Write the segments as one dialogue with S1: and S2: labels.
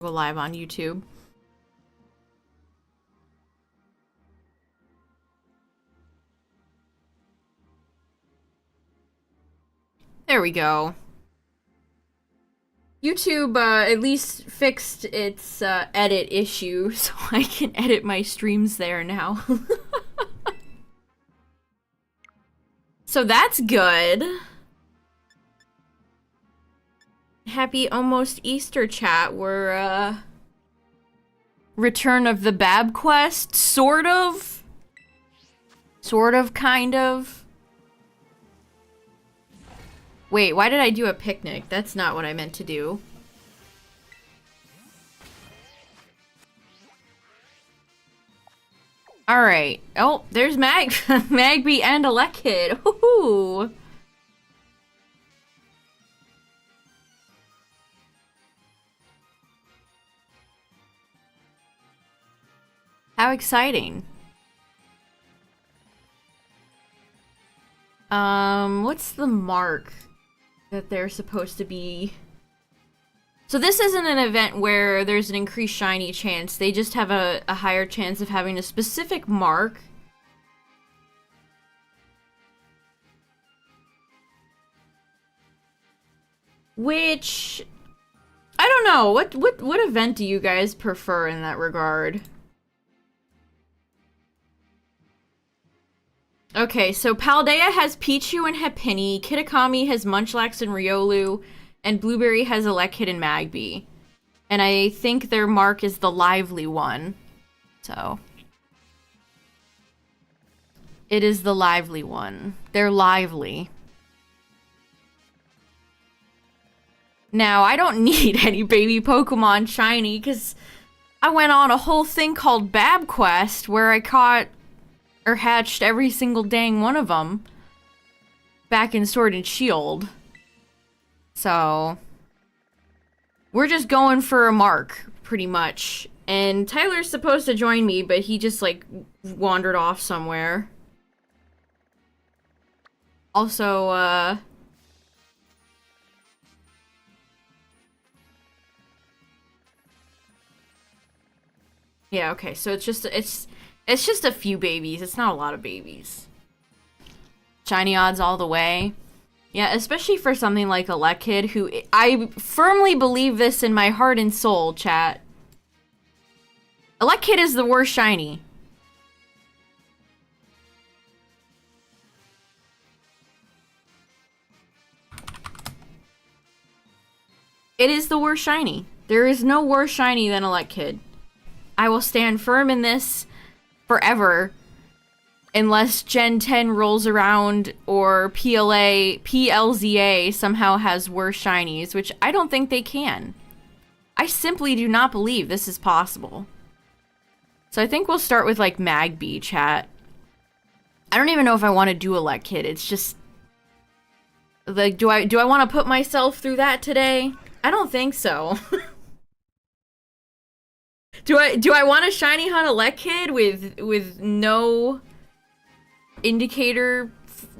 S1: Go live on YouTube. There we go. YouTube at least fixed its edit issue, so I can edit my streams there now. So that's good. Happy almost Easter, chat. We're return of the Bab quest, sort of. Sort of, kind of. Wait, why did I do a picnic? That's not what I meant to do. Alright. Oh, there's Magby and Alekid. Woohoo! How exciting. What's the mark that they're supposed to be? So this isn't an event where there's an increased shiny chance. They just have a higher chance of having a specific mark. Which, I don't know. What event do you guys prefer in that regard? Okay, so Paldea has Pichu and Happiny, Kitakami has Munchlax and Riolu, and Blueberry has Alekid and Magby. And I think their mark is the lively one. So. It is the lively one. They're lively. Now, I don't need any baby Pokemon shiny, because I went on a whole thing called Bab Quest, where I caught or hatched every single dang one of them back in Sword and Shield. So we're just going for a mark, pretty much. And Tyler's supposed to join me, but he just, like, wandered off somewhere. Also, yeah, okay, so it's just a few babies. It's not a lot of babies. Shiny odds all the way. Yeah, especially for something like Alekid, who I firmly believe this in my heart and soul, chat. Alekid is the worst shiny. It is the worst shiny. There is no worse shiny than Alekid. I will stand firm in this forever, unless Gen 10 rolls around or PLZA somehow has worse shinies, which I don't think they can. I simply do not believe this is possible. So I think we'll start with, like, Magby, chat. I don't even know if I want to do Alekid. It's just, like, do I want to put myself through that today? I don't think so. Do I want a shiny hunt Alekid with no indicator,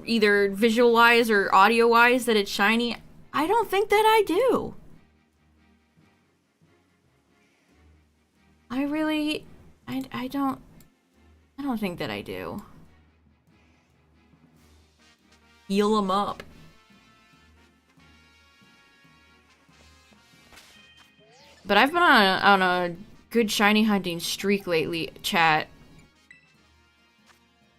S1: either visual-wise or audio-wise, that it's shiny? I don't think that I do. I really, I don't think that I do. Heal 'em up. But I've been on a good shiny hunting streak lately, chat.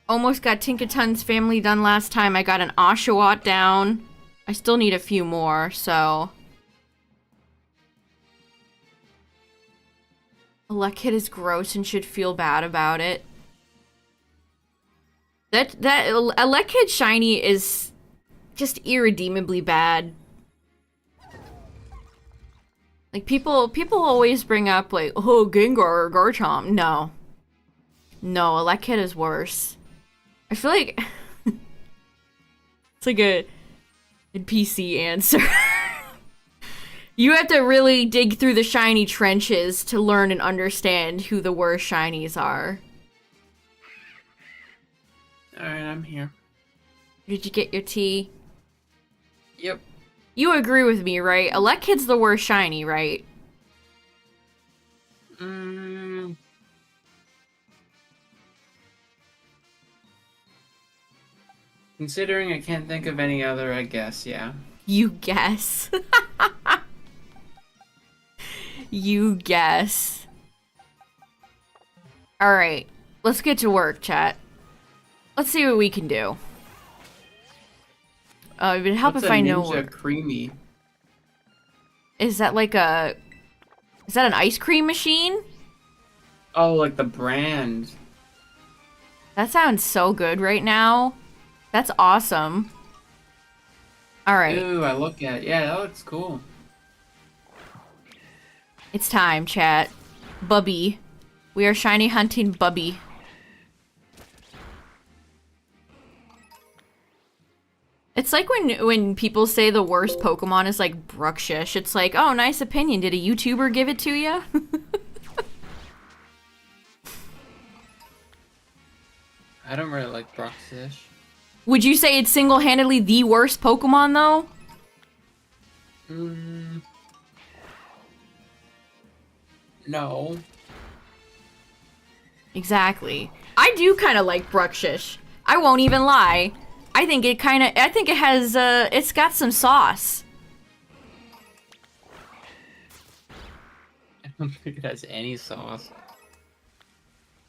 S1: Almost got Tinkaton's family done last time. I got an Oshawott down. I still need a few more, so. Alekid is gross and should feel bad about it. That Alekid shiny is just irredeemably bad. Like, people always bring up, like, oh, Gengar or Garchomp. No. No, Alekid is worse. I feel like it's like a NPC answer. You have to really dig through the shiny trenches to learn and understand who the worst shinies are.
S2: Alright, I'm here.
S1: Did you get your tea?
S2: Yep.
S1: You agree with me, right? Alekid's the worst shiny, right?
S2: Mm, considering I can't think of any other, I guess, yeah.
S1: You guess. You guess. Alright, let's get to work, chat. Let's see what we can do. It would help
S2: What's
S1: if
S2: a
S1: I know
S2: Ninja
S1: what...
S2: Creamy?
S1: Is that like a... Is that an ice cream machine?
S2: Oh, like the brand.
S1: That sounds so good right now. That's awesome. Alright,
S2: Ooh, I look at it. Yeah, that looks cool.
S1: it's time, chat. Bubby. We are shiny hunting Bubby. It's like when people say the worst Pokemon is like Bruxish. It's like, oh, nice opinion. Did a YouTuber give it to you?
S2: I don't really like Bruxish.
S1: Would you say it's single-handedly the worst Pokemon, though?
S2: No.
S1: Exactly. I do kind of like Bruxish. I won't even lie. I think it has, it's got some sauce.
S2: I don't think it has any sauce.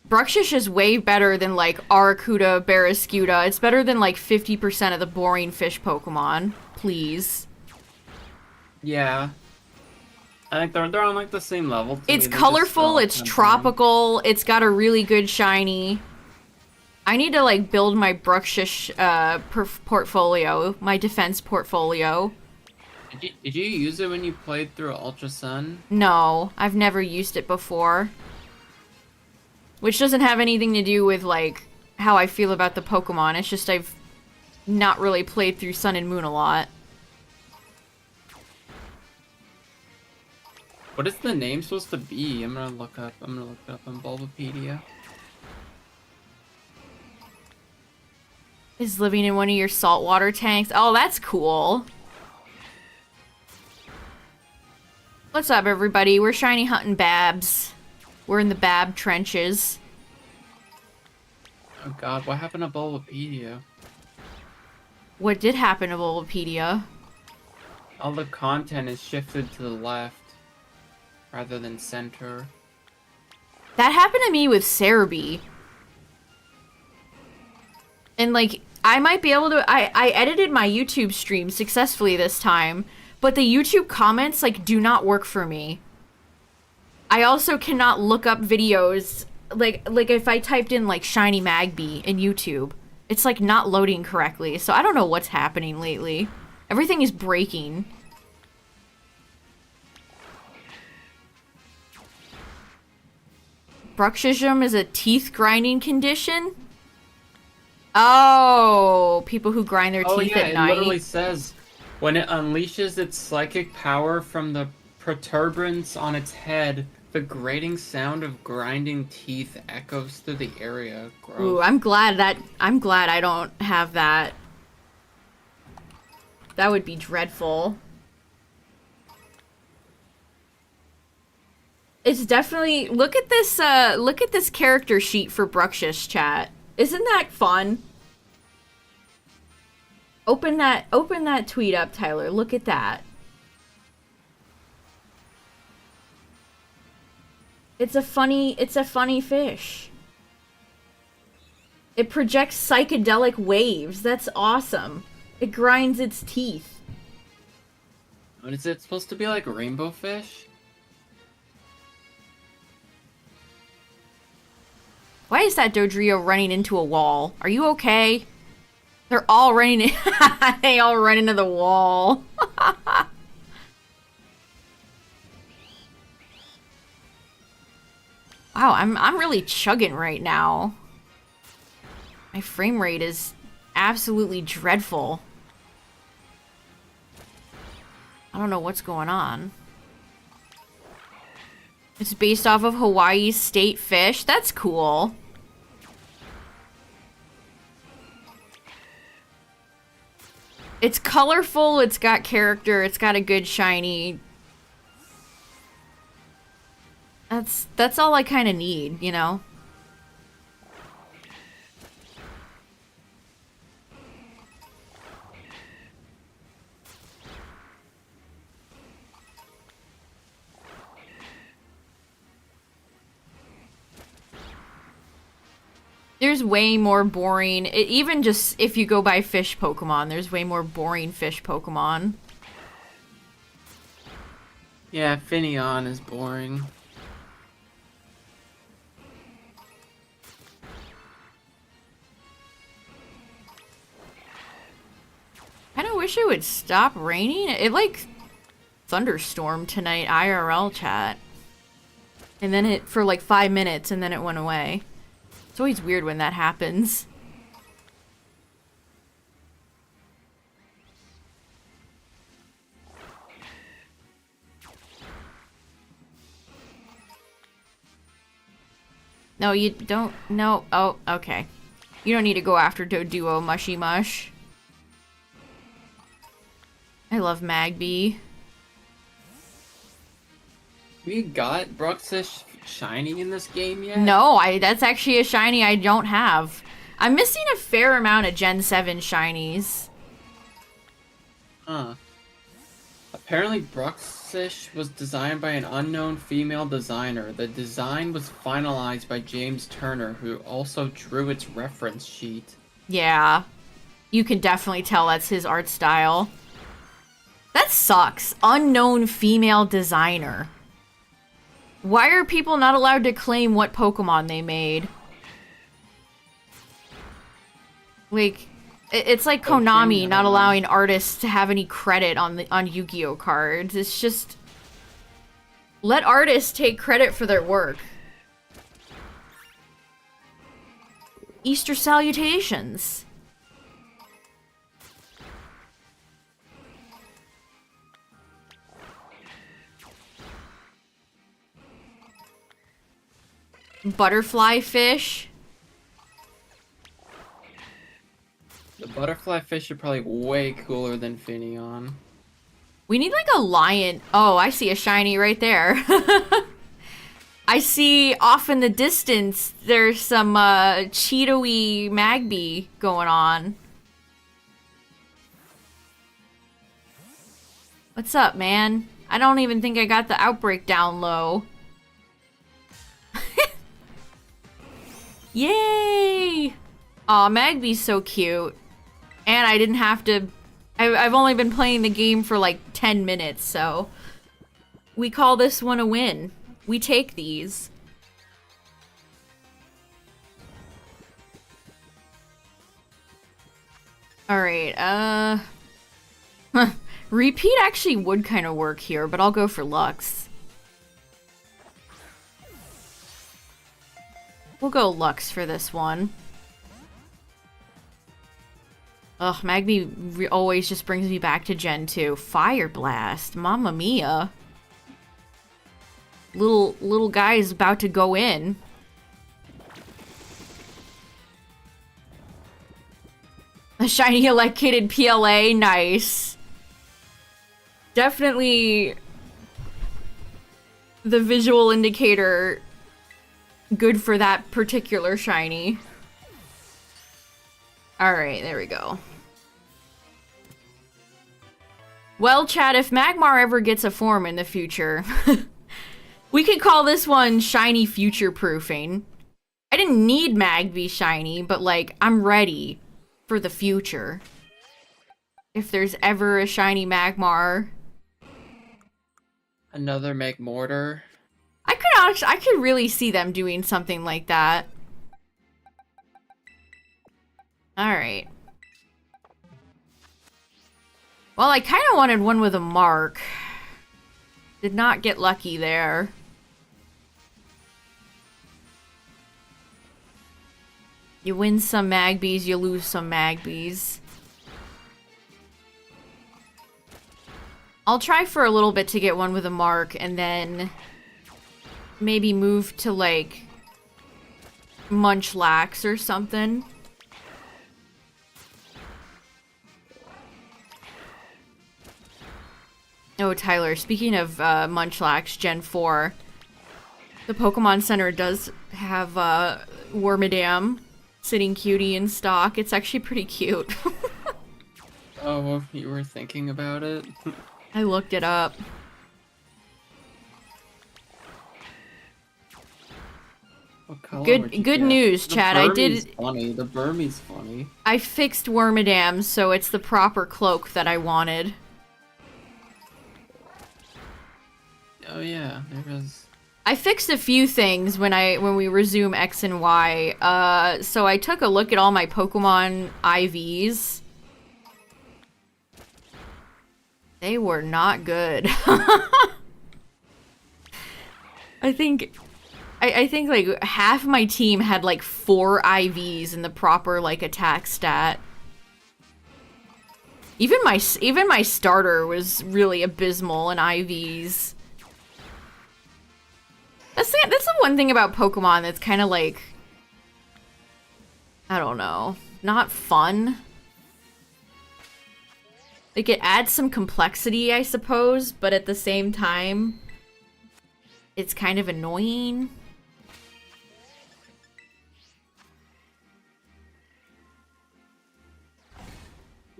S1: Bruxish is way better than, like, Arrokuda, Barraskewda. It's better than, like, 50% of the boring fish Pokemon. Please.
S2: Yeah. I think they're on like the same level.
S1: It's colorful, it's tropical, it's got a really good shiny. I need to, like, build my Bruxish, portfolio, my defense portfolio.
S2: Did you use it when you played through Ultra Sun?
S1: No, I've never used it before. Which doesn't have anything to do with, like, how I feel about the Pokemon. It's just I've not really played through Sun and Moon a lot.
S2: What is the name supposed to be? I'm gonna look it up on Bulbapedia.
S1: Is living in one of your saltwater tanks. Oh, that's cool. What's up, everybody? We're shiny hunting Babs. We're in the Bab trenches.
S2: Oh god, what happened to Bulbapedia?
S1: What did happen to Bulbapedia?
S2: All the content is shifted to the left rather than center.
S1: That happened to me with Cerebi. And, like, I might be able to... I edited my YouTube stream successfully this time, but the YouTube comments, like, do not work for me. I also cannot look up videos... Like if I typed in, like, Shiny Magby in YouTube, it's, like, not loading correctly. So I don't know what's happening lately. Everything is breaking. Bruxism is a teeth-grinding condition? Oh, people who grind their teeth at night.
S2: It literally says, when it unleashes its psychic power from the protuberance on its head, the grating sound of grinding teeth echoes through the area. Gross.
S1: Ooh, I'm glad I don't have that. That would be dreadful. It's definitely... Look at this character sheet for Bruxish, chat. Isn't that fun? Open that tweet up, Tyler. Look at that. It's a funny fish. It projects psychedelic waves. That's awesome. It grinds its teeth.
S2: What is it supposed to be, like rainbow fish?
S1: Why is that Dodrio running into a wall? Are you okay? They're all running in they all run into the wall. Wow, I'm really chugging right now. My frame rate is absolutely dreadful. I don't know what's going on. It's based off of Hawaii's state fish. That's cool. It's colorful, it's got character, it's got a good shiny. That's all I kind of need, you know? There's way more boring, even just if you go by fish Pokemon, there's way more boring fish Pokemon.
S2: Yeah, Finneon is boring.
S1: Kinda wish it would stop raining. It like thunderstormed tonight, IRL chat. And then it for like 5 minutes and then it went away. It's always weird when that happens. No, you don't. No. Oh, okay. You don't need to go after Doduo Mushy Mush. I love Magby.
S2: We got Bruxish shiny in this game yet?
S1: No, that's actually a shiny I don't have. I'm missing a fair amount of Gen 7 shinies.
S2: Huh. Apparently Bruxish was designed by an unknown female designer. The design was finalized by James Turner, who also drew its reference sheet.
S1: Yeah. You can definitely tell that's his art style. That sucks. Unknown female designer. Why are people not allowed to claim what Pokemon they made? Like, it's like Konami not allowing artists to have any credit on Yu-Gi-Oh cards. It's just let artists take credit for their work. Easter salutations. Butterfly fish.
S2: The butterfly fish are probably way cooler than Finneon.
S1: We need like a lion. Oh, I see a shiny right there. I see off in the distance there's some Cheeto-y Magby going on. What's up, man? I don't even think I got the Outbreak down low. Yay! Aw, Magby's so cute. And I didn't have to... I've only been playing the game for like 10 minutes, so... We call this one a win. We take these. Alright, Repeat actually would kind of work here, but I'll go for Lux. We'll go Lux for this one. Ugh, Magby always just brings me back to Gen 2. Fire Blast, Mamma Mia. Little guy is about to go in. A shiny electrocuted PLA, nice. Definitely the visual indicator good for that particular shiny. Alright, there we go. Well, chat, if Magmar ever gets a form in the future, we could call this one shiny future-proofing. I didn't need Magby shiny, but, like, I'm ready for the future. If there's ever a shiny Magmar.
S2: Another Magmortar.
S1: I could really see them doing something like that. Alright. Well, I kind of wanted one with a mark. Did not get lucky there. You win some Magbies, you lose some Magbies. I'll try for a little bit to get one with a mark, and then maybe move to, like, Munchlax or something. Oh, Tyler, speaking of Munchlax Gen 4, The Pokemon Center does have Wormadam sitting cutie in stock. It's actually pretty cute.
S2: Oh, you were thinking about it?
S1: I looked it up.
S2: What color would you
S1: Good
S2: get?
S1: news,
S2: The
S1: Chad.
S2: Burmese funny. The Burmese funny.
S1: I fixed Wormadam, so it's the proper cloak that I wanted.
S2: Oh yeah, there is.
S1: I fixed a few things when we resume X and Y. So I took a look at all my Pokemon IVs. They were not good. I think like half my team had like 4 IVs in the proper like attack stat. Even my starter was really abysmal in IVs. That's the one thing about Pokemon that's kind of like, I don't know, not fun. Like, it adds some complexity, I suppose, but at the same time, it's kind of annoying.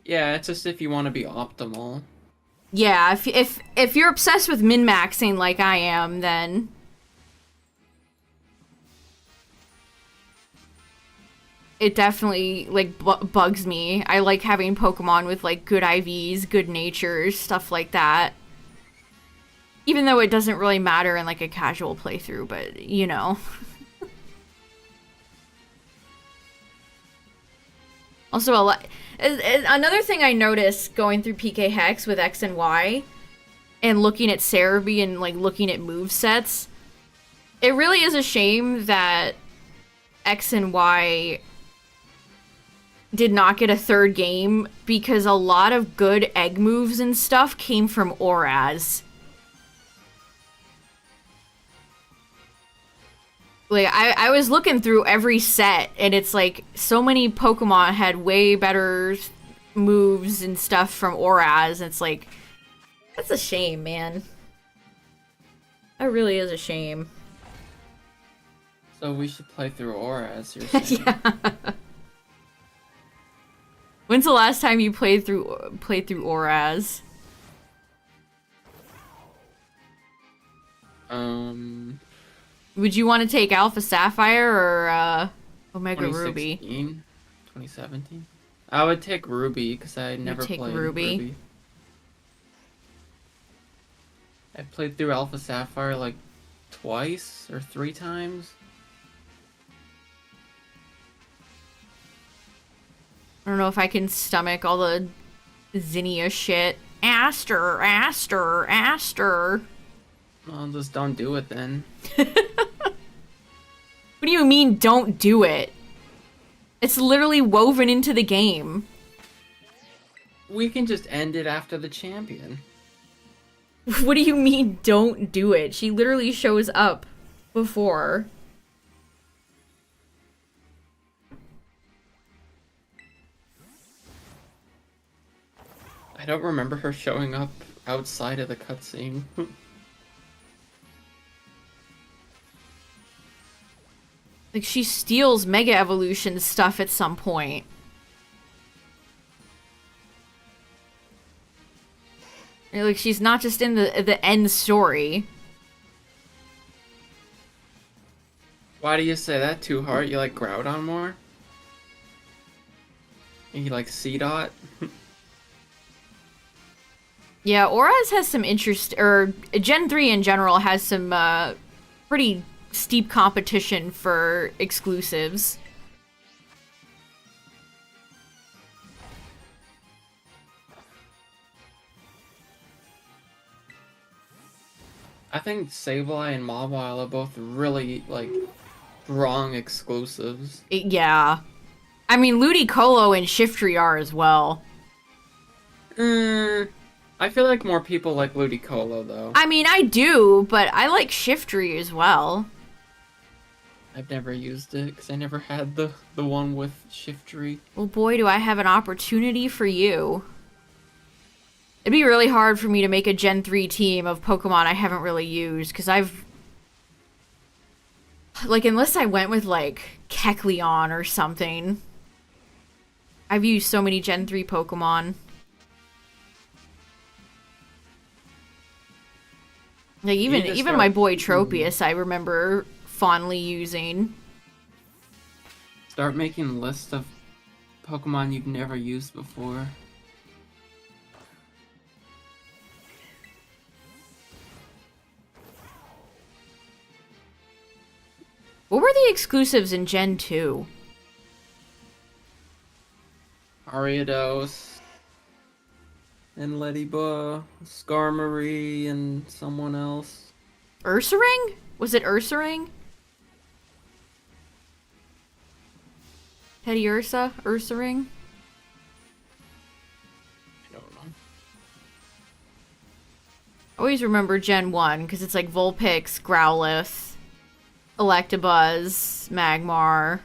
S2: Yeah, it's just if you want to be optimal.
S1: Yeah, if you're obsessed with min-maxing like I am, then it definitely, like, bugs me. I like having Pokemon with, like, good IVs, good natures, stuff like that. Even though it doesn't really matter in, like, a casual playthrough, but, you know. Also, another thing I noticed going through PK Hex with X and Y, and looking at Cerebi and, like, looking at movesets, it really is a shame that X and Y did not get a third game, because a lot of good egg moves and stuff came from Oraz. Like, I was looking through every set, and it's like, so many Pokemon had way better moves and stuff from Oraz, and it's like, that's a shame, man. That really is a shame.
S2: So we should play through Auras, you're saying?
S1: Yeah. When's the last time you played through Oraz? Would you want to take Alpha Sapphire or Omega Ruby?
S2: 2017? I would take Ruby, because I never played Ruby. I played through Alpha Sapphire like twice or 3 times.
S1: I don't know if I can stomach all the Zinnia shit. Aster.
S2: Well, just don't do it then.
S1: What do you mean, don't do it? It's literally woven into the game.
S2: We can just end it after the champion.
S1: What do you mean, don't do it? She literally shows up before.
S2: I don't remember her showing up outside of the cutscene.
S1: Like, she steals Mega Evolution stuff at some point. Like, she's not just in the end story.
S2: Why do you say that, Too Hard? You like Groudon more? You like C-Dot?
S1: Yeah, Auras has some interest, or Gen 3 in general has some pretty steep competition for exclusives.
S2: I think Sableye and Mawile are both really, like, strong exclusives.
S1: Yeah. I mean, Ludicolo and Shiftry are as well.
S2: I feel like more people like Ludicolo, though.
S1: I mean, I do, but I like Shiftry as well.
S2: I've never used it, because I never had the one with Shiftry.
S1: Well, boy, do I have an opportunity for you. It'd be really hard for me to make a Gen 3 team of Pokemon I haven't really used, because I've Like, unless I went with, like, Kecleon or something. I've used so many Gen 3 Pokemon. Like, even my boy Tropius, I remember fondly using.
S2: Start making lists of Pokemon you've never used before.
S1: What were the exclusives in Gen 2?
S2: Ariados, and Ladybug, Skarmory, and someone else.
S1: Ursaring? Was it Ursaring? Teddiursa? Ursaring?
S2: I don't know.
S1: I always remember Gen 1, because it's like Vulpix, Growlithe, Electabuzz, Magmar.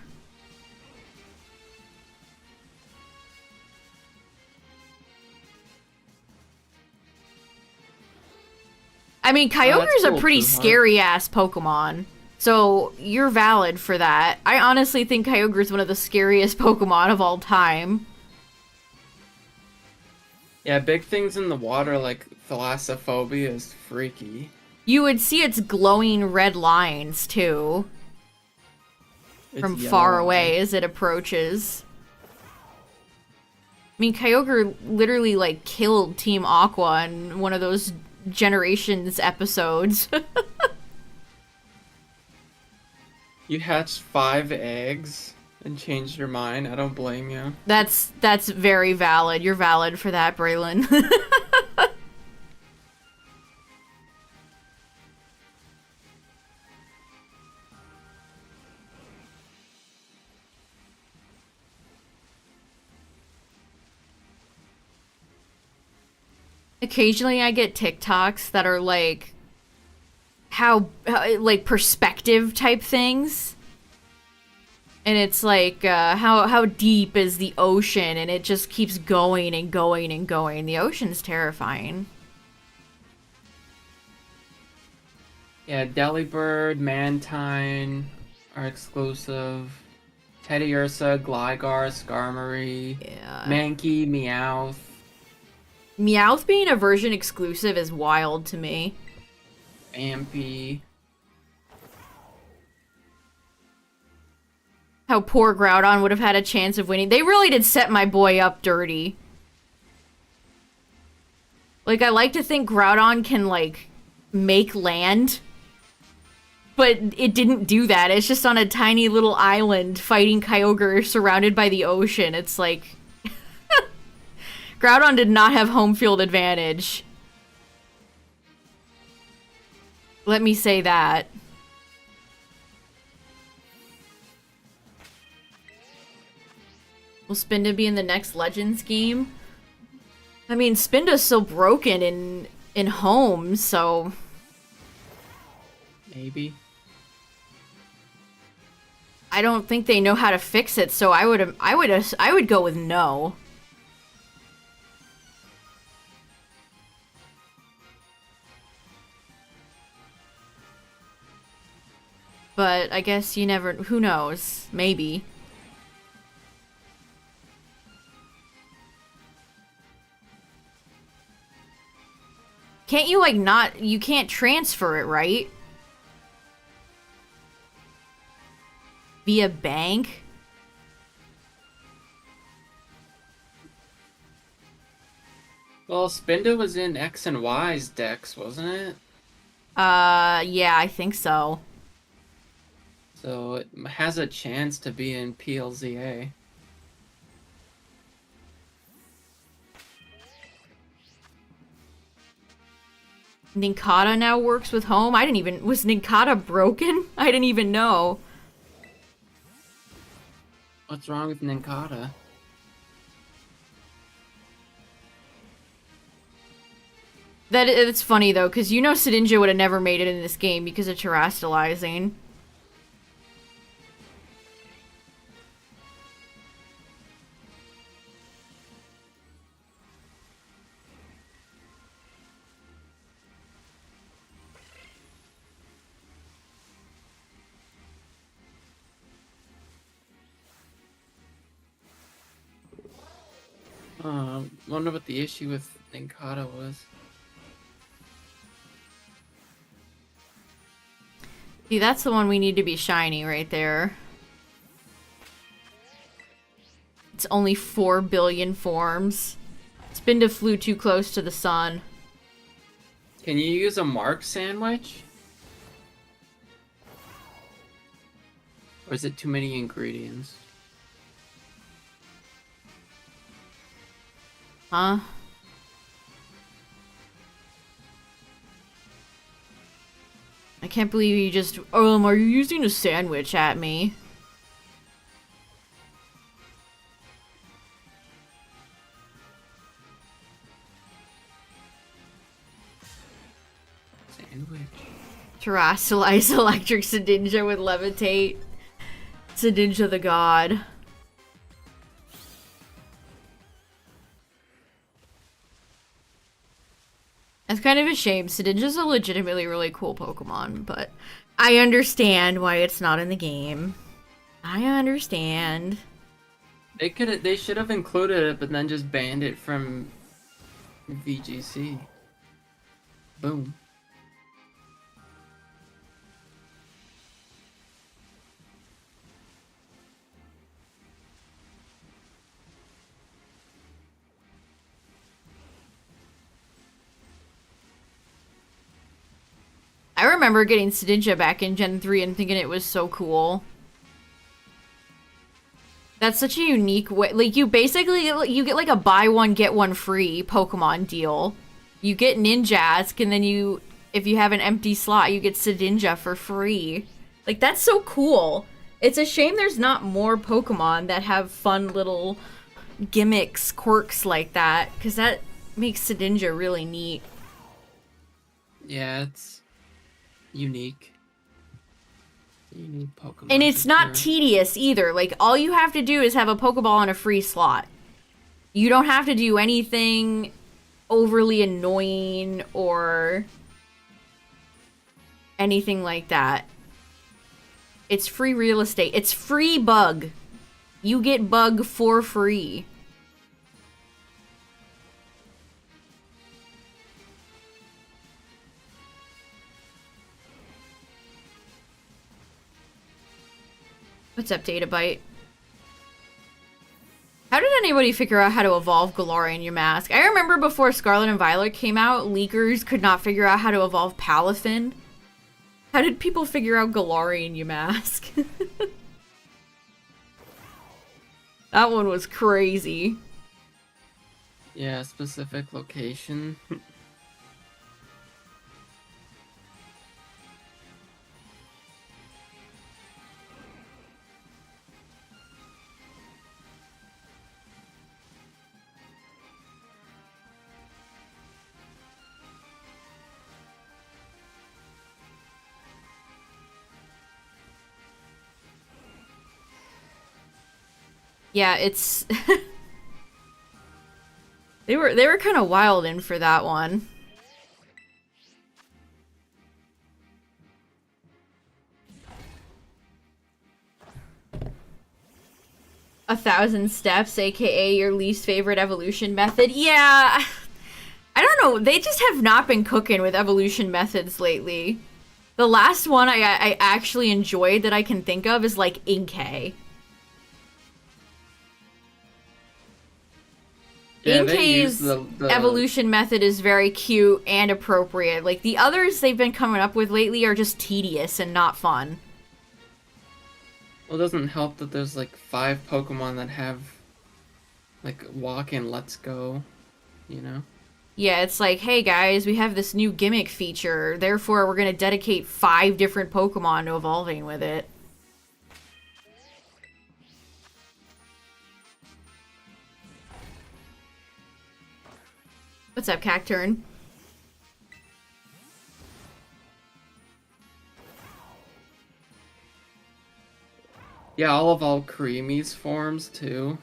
S1: I mean, Kyogre's
S2: cool
S1: a pretty
S2: too, huh?
S1: scary-ass Pokemon. So, you're valid for that. I honestly think Kyogre's one of the scariest Pokemon of all time.
S2: Yeah, big things in the water like Thalassophobia is freaky.
S1: You would see its glowing red lines, too,
S2: It's
S1: from
S2: yellow
S1: far
S2: eye.
S1: away as it approaches. I mean, Kyogre literally, like, killed Team Aqua in one of those Generations episodes.
S2: You hatched 5 eggs and changed your mind. I don't blame you.
S1: That's very valid. You're valid for that, Braylon. Occasionally I get TikToks that are like how like perspective type things. And it's like how deep is the ocean, and it just keeps going and going and going. The ocean's terrifying.
S2: Yeah, Delibird, Mantine are exclusive. Teddiursa, Gligar, Skarmory,
S1: Yeah.
S2: Mankey, Meowth.
S1: Meowth being a version exclusive is wild to me.
S2: Ampy.
S1: How poor Groudon would have had a chance of winning. They really did set my boy up dirty. Like, I like to think Groudon can, like, make land. But it didn't do that. It's just on a tiny little island fighting Kyogre surrounded by the ocean. It's like... Groudon did not have home field advantage. Let me say that. Will Spinda be in the next Legends game? I mean, Spinda's so broken in home, so...
S2: Maybe.
S1: I don't think they know how to fix it, so I would go with no. But I guess you never... Who knows? Maybe. Can't you, like, not... You can't transfer it, right? Via bank?
S2: Well, Spinda was in X and Y's decks, wasn't it?
S1: Yeah, I think so.
S2: So it has a chance to be in PLZA.
S1: Nincada now works with home? I didn't even... Was Nincada broken? I didn't even know.
S2: What's wrong with Nincada?
S1: It's funny, though, because you know Sidinja would have never made it in this game because of terastallizing.
S2: Wonder what the issue with Ninkata was.
S1: See, that's the one we need to be shiny right there. It's only 4 billion forms. Spinda flew too close to the sun.
S2: Can you use a mark sandwich? Or is it too many ingredients?
S1: Huh? I can't believe you just... are you using a sandwich at me?
S2: Sandwich.
S1: Terrasilize electric Sedinja with levitate. Sedinja the god. It's kind of a shame. Sedinja's a legitimately really cool Pokemon, but I understand why it's not in the game. I understand.
S2: They should have included it, but then just banned it from VGC. Boom.
S1: I remember getting Sedinja back in Gen 3 and thinking it was so cool. That's such a unique way. Like, you basically, you get like a buy one, get one free Pokemon deal. You get Ninjask, and then you, if you have an empty slot, you get Sedinja for free. Like, that's so cool. It's a shame there's not more Pokemon that have fun little gimmicks, quirks like that, because that makes Sedinja really neat.
S2: Yeah, it's unique. Unique Pokemon.
S1: And it's not tedious either. Like, all you have to do is have a Pokeball on a free slot. You don't have to do anything overly annoying or anything like that. It's free real estate. It's free bug. You get bug for free. What's up, Databyte? How did anybody figure out how to evolve Galarian Yamask? I remember before Scarlet and Violet came out, leakers could not figure out how to evolve Palafin. How did people figure out Galarian Yamask? That one was crazy.
S2: Yeah, specific location.
S1: Yeah, it's they were kind of wild in for that one. A 1,000 steps, aka your least favorite evolution method. Yeah, I don't know. They just have not been cooking with evolution methods lately. The last one I actually enjoyed that I can think of is like Inkay.
S2: Yeah,
S1: Inkay's evolution method is very cute and appropriate. Like, the others they've been coming up with lately are just tedious and not fun.
S2: Well, it doesn't help that there's like 5 Pokemon that have like walk and let's go, you know?
S1: Yeah, it's like, hey guys, we have this new gimmick feature, therefore we're gonna dedicate 5 different Pokemon to evolving with it. What's up, Cacturn?
S2: Yeah, all of Creamy's forms too.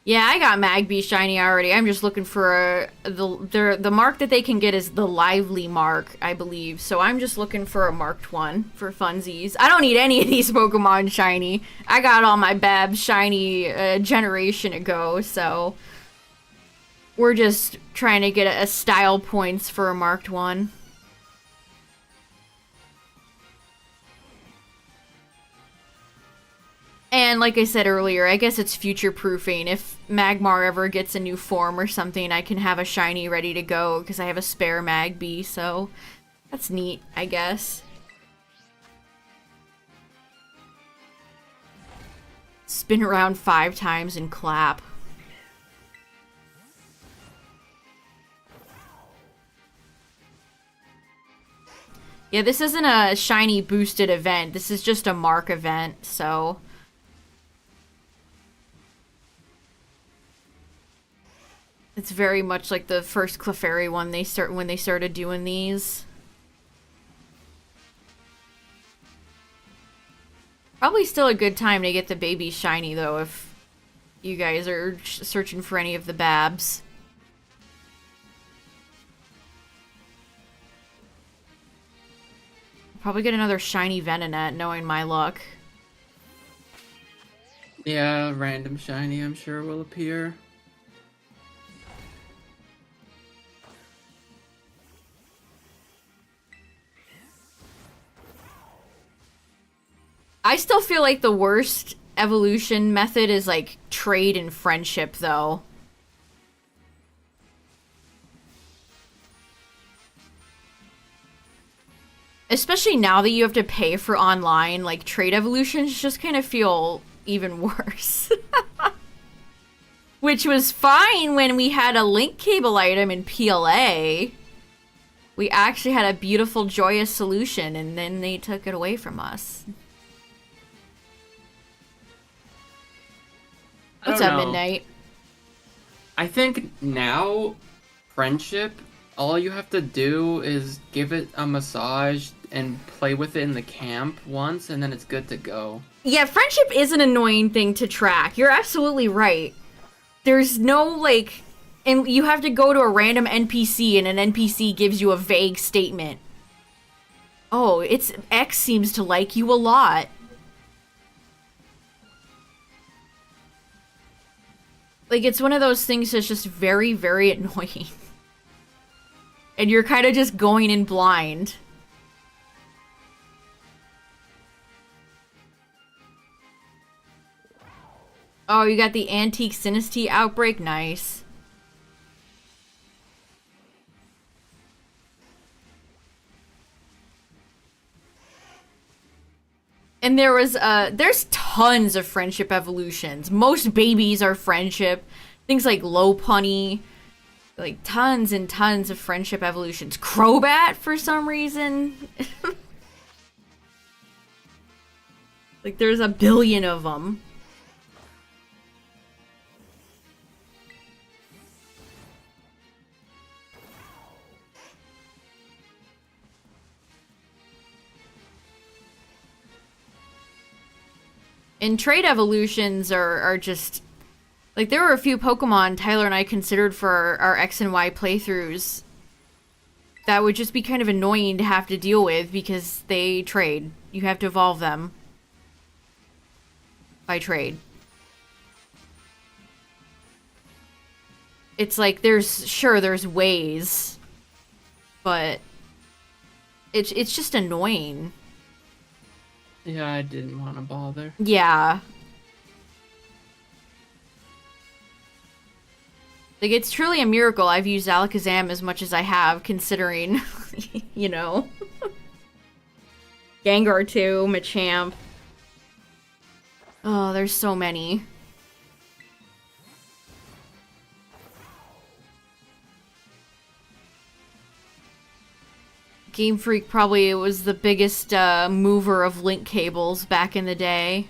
S1: Yeah, I got Magby shiny already. I'm just looking for the mark that they can get is the lively mark, I believe. So I'm just looking for a marked one for funsies. I don't need any of these Pokemon shiny. I got all my Babs shiny a generation ago, so we're just trying to get a style points for a marked one. And like I said earlier, I guess it's future-proofing. If Magmar ever gets a new form or something, I can have a shiny ready to go because I have a spare Magby, so that's neat, I guess. Spin around 5 times and clap. Yeah, this isn't a shiny boosted event. This is just a mark event, so... It's very much like the first Clefairy one when they started doing these. Probably still a good time to get the baby shiny though if you guys are searching for any of the Babs. Probably get another shiny Venonat knowing my luck.
S2: Yeah, random shiny I'm sure will appear.
S1: I still feel like the worst evolution method is like trade and friendship though. Especially now that you have to pay for online, like trade evolutions just kind of feel even worse. Which was fine when we had a link cable item in PLA. We actually had a beautiful, joyous solution, and then they took it away from us. What's up, Midnight?
S2: I think now, friendship, all you have to do is give it a massage and play with it in the camp once, and then it's good to go.
S1: Yeah, friendship is an annoying thing to track. You're absolutely right. There's no, like... And you have to go to a random NPC, and an NPC gives you a vague statement. Oh, it's X seems to like you a lot. Like, it's one of those things that's just very, very annoying. And you're kind of just going in blind. Oh, you got the Antique Sinistea Outbreak? Nice. And there's tons of friendship evolutions. Most babies are friendship. Things like Lopunny. Like, tons and tons of friendship evolutions. Crobat, for some reason. Like, there's a billion of them. And trade evolutions are just... Like, there were a few Pokemon Tyler and I considered for our X and Y playthroughs that would just be kind of annoying to have to deal with because they trade. You have to evolve them by trade. It's like, there's ways, but it's just annoying.
S2: Yeah, I didn't want to bother.
S1: Yeah. Like, it's truly a miracle I've used Alakazam as much as I have, considering, you know. Gengar too, Machamp. Oh, there's so many. Game Freak probably was the biggest mover of link cables back in the day.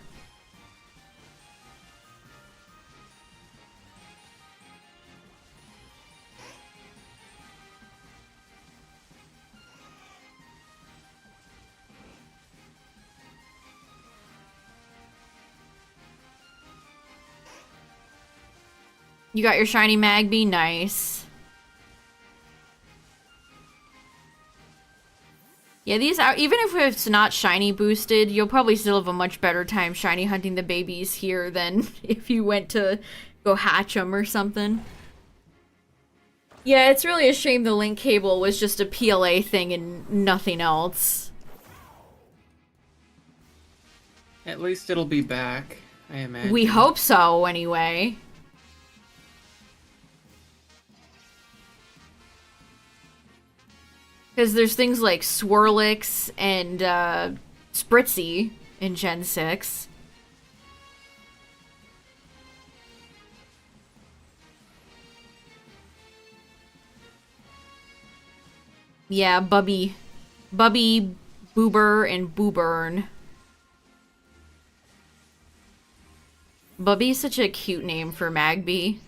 S1: You got your shiny Magby? Nice. Yeah, these are, even if it's not shiny boosted, you'll probably still have a much better time shiny hunting the babies here than if you went to go hatch them or something. Yeah, it's really a shame the link cable was just a PLA thing and nothing else.
S2: At least it'll be back, I imagine.
S1: We hope so, anyway. Because there's things like Swirlix and Spritzy in Gen 6. Yeah, Bubby, Boober, and Booburn. Bubby's such a cute name for Magby.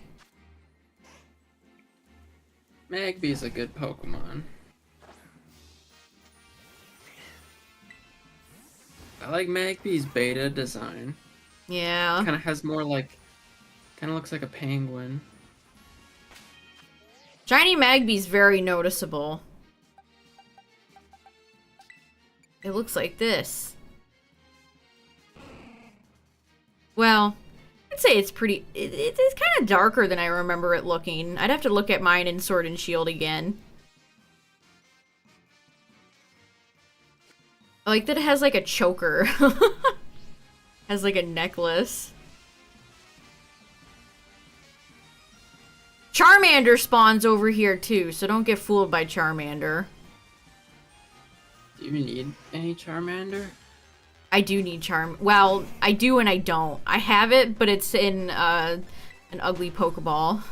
S2: Magby's a good Pokemon. I like Magby's beta design.
S1: Yeah.
S2: Kind of has more like... Kind of looks like a penguin.
S1: Shiny Magby's very noticeable. It looks like this. Well, I'd say it's pretty... It's kind of darker than I remember it looking. I'd have to look at mine in Sword and Shield again. I like that it has like a choker. Has like a necklace. Charmander spawns over here too, so don't get fooled by Charmander.
S2: Do you need any Charmander?
S1: I do need Well, I do and I don't. I have it, but it's in an ugly Pokeball.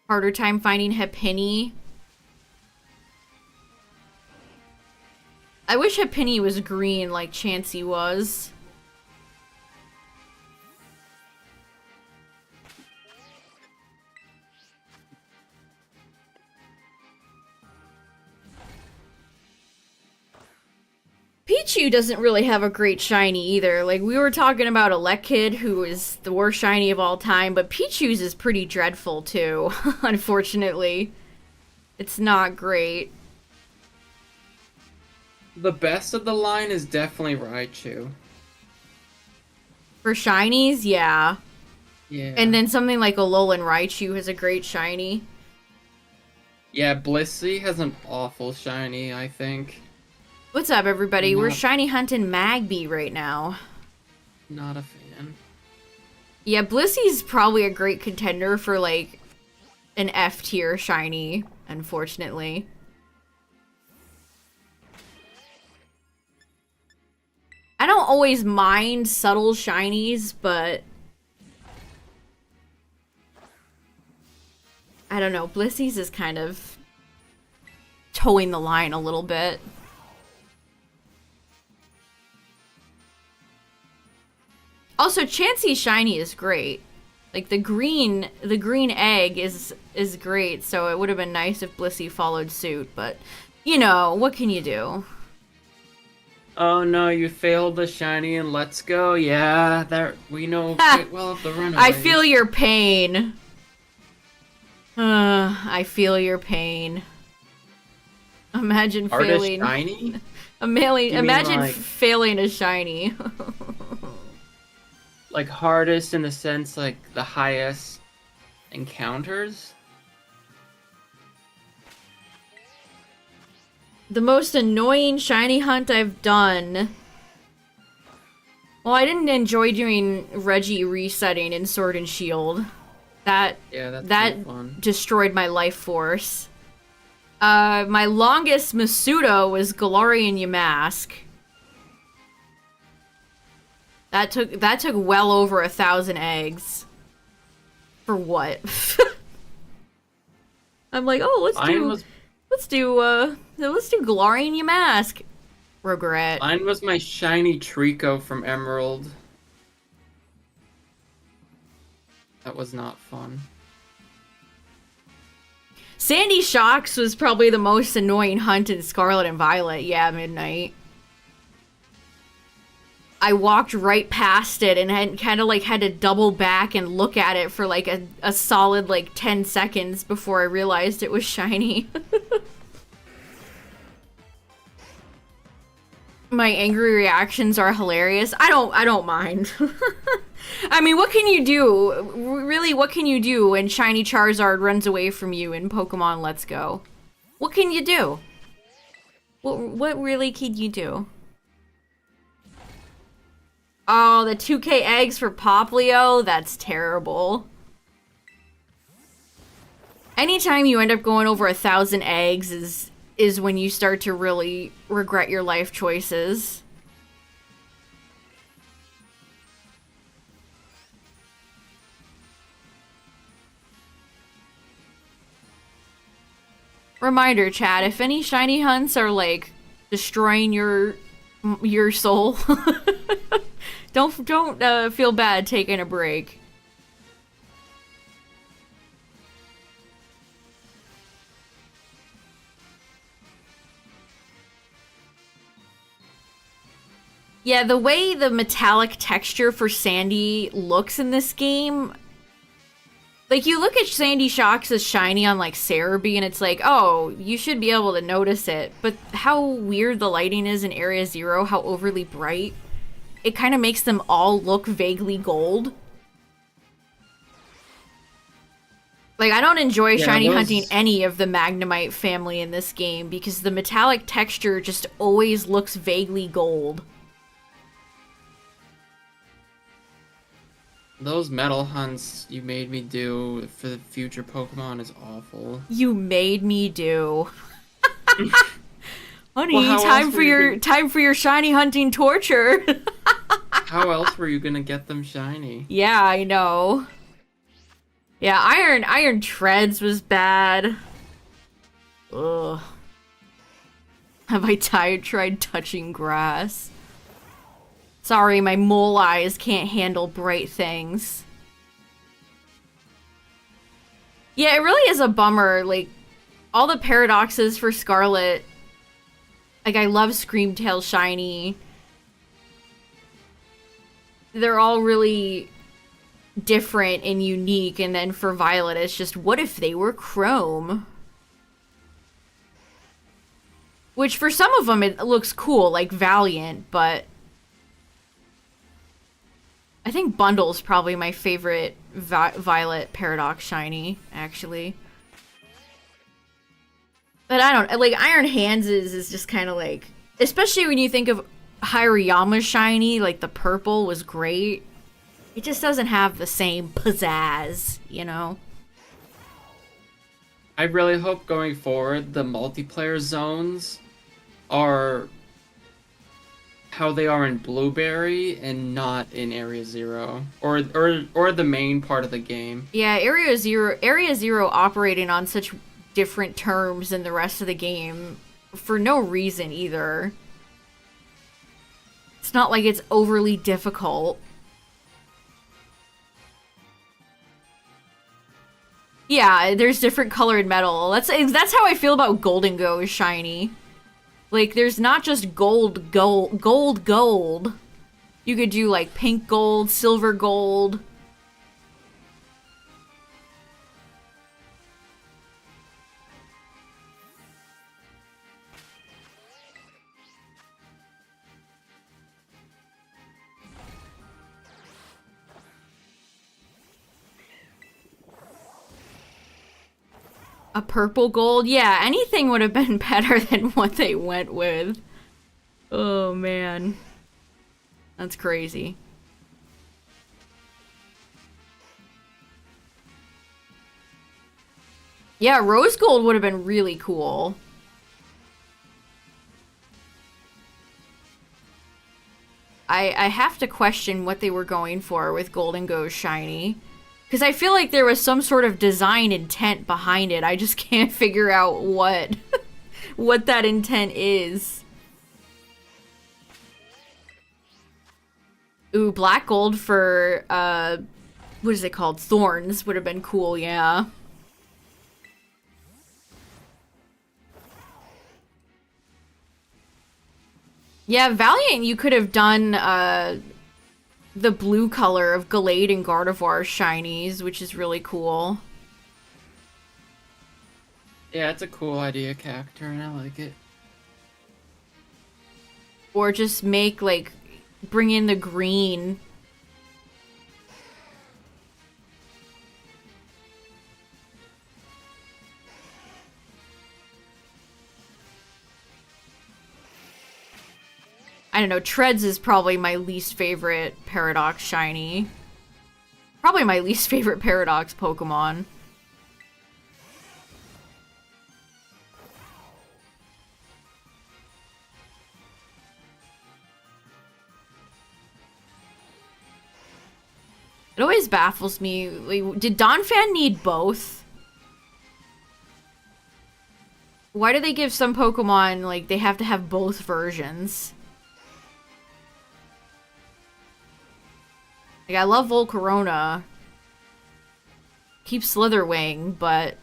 S1: Harder time finding Hepini. I wish Hepini was green like Chansey was. Pichu doesn't really have a great shiny either. Like, we were talking about Elekid, who is the worst shiny of all time, but Pichu's is pretty dreadful too, unfortunately. It's not great.
S2: The best of the line is definitely Raichu.
S1: For shinies, yeah.
S2: Yeah.
S1: And then something like Alolan Raichu has a great shiny.
S2: Yeah, Blissey has an awful shiny, I think.
S1: What's up, everybody? We're shiny hunting Magby right now.
S2: Not a fan.
S1: Yeah, Blissey's probably a great contender for, like, an F tier shiny, unfortunately. I don't always mind subtle shinies, but I don't know. Blissey's is kind of towing the line a little bit. Also, Chansey's shiny is great. Like, the green egg is great, so it would have been nice if Blissey followed suit, but, you know, what can you do?
S2: Oh no, you failed the shiny and Let's Go. Yeah, that we know quite well of the runaways.
S1: I feel your pain. I feel your pain. Imagine failing.
S2: Shiny?
S1: Imagine
S2: like...
S1: failing a shiny.
S2: Like hardest in the sense like the highest encounters?
S1: The most annoying shiny hunt I've done. Well, I didn't enjoy doing Reggie resetting in Sword and Shield. That
S2: fun.
S1: destroyed my life force. My longest Masuda was Galarian Yamask. That took well over 1,000 eggs. For what? I'm like, oh, let's do Galarian Yamask. Regret.
S2: Mine was my shiny Trico from Emerald. That was not fun.
S1: Sandy Shocks was probably the most annoying hunt in Scarlet and Violet. Yeah, midnight. I walked right past it and had kind of like had to double back and look at it for like a solid like 10 seconds before I realized it was shiny. My angry reactions are hilarious. I don't mind. I mean, what can you do? Really, what can you do when shiny Charizard runs away from you in Pokemon Let's Go? What can you do? What really can you do? Oh, the 2K eggs for Poplio? That's terrible. Anytime you end up going over 1,000 eggs is when you start to really regret your life choices. Reminder, chat, if any shiny hunts are like destroying your soul, don't feel bad taking a break. Yeah, the way the metallic texture for Sandy looks in this game, like, you look at Sandy Shocks as shiny on, like, Cerebi, and it's like, oh, you should be able to notice it. But how weird the lighting is in Area Zero, how overly bright, it kind of makes them all look vaguely gold. Like, I don't enjoy shiny hunting any of the Magnemite family in this game, because the metallic texture just always looks vaguely gold.
S2: Those metal hunts you made me do for the future Pokemon is awful.
S1: You made me do. Honey,
S2: Well,
S1: time for your shiny hunting torture.
S2: How else were you gonna get them shiny?
S1: Yeah, I know. Yeah, Iron Treads was bad. Ugh. Have I tried touching grass? Sorry, my mole eyes can't handle bright things. Yeah, it really is a bummer. Like, all the paradoxes for Scarlet. Like, I love Screamtail shiny. They're all really different and unique. And then for Violet, it's just, what if they were Chrome? Which, for some of them, it looks cool, like Valiant, but I think Bundle's probably my favorite Violet Paradox shiny, actually. But I don't, like, Iron Hands is just kind of like, especially when you think of Hirayama's shiny, like the purple was great. It just doesn't have the same pizzazz, you know?
S2: I really hope going forward the multiplayer zones are how they are in Blueberry and not in Area Zero, or the main part of the game.
S1: Yeah, Area Zero operating on such different terms than the rest of the game for no reason either. It's not like it's overly difficult. Yeah, there's different colored metal. That's how I feel about Golden Go shiny. Like, there's not just gold. You could do, like, pink gold, silver gold. A purple gold? Yeah, anything would have been better than what they went with. Oh, man. That's crazy. Yeah, rose gold would have been really cool. I have to question what they were going for with Golden Go shiny. Because I feel like there was some sort of design intent behind it. I just can't figure out what what that intent is. Ooh, black gold for, what is it called? Thorns would have been cool, yeah. Yeah, Valiant, you could have done the blue color of Gallade and Gardevoir shinies, which is really cool.
S2: Yeah, it's a cool idea character, and I like it.
S1: Or just make, like, bring in the green. I don't know, Treads is probably my least favorite Paradox shiny. Probably my least favorite Paradox Pokemon. It always baffles me. Like, did Donphan need both? Why do they give some Pokemon, like, they have to have both versions? Like, I love Volcarona. Keep Slitherwing, but...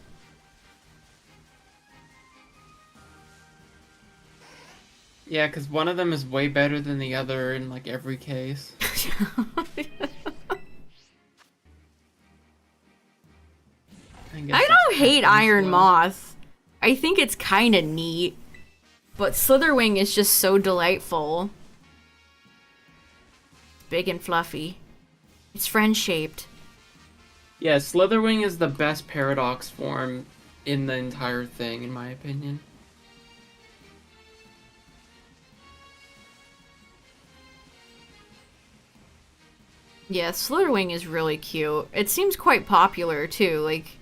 S2: Yeah, because one of them is way better than the other in, like, every case.
S1: I don't hate Iron Moth. I think it's kind of neat. But Slitherwing is just so delightful. It's big and fluffy. It's friend-shaped.
S2: Yeah, Slitherwing is the best Paradox form in the entire thing, in my opinion.
S1: Yeah, Slitherwing is really cute. It seems quite popular, too. Like,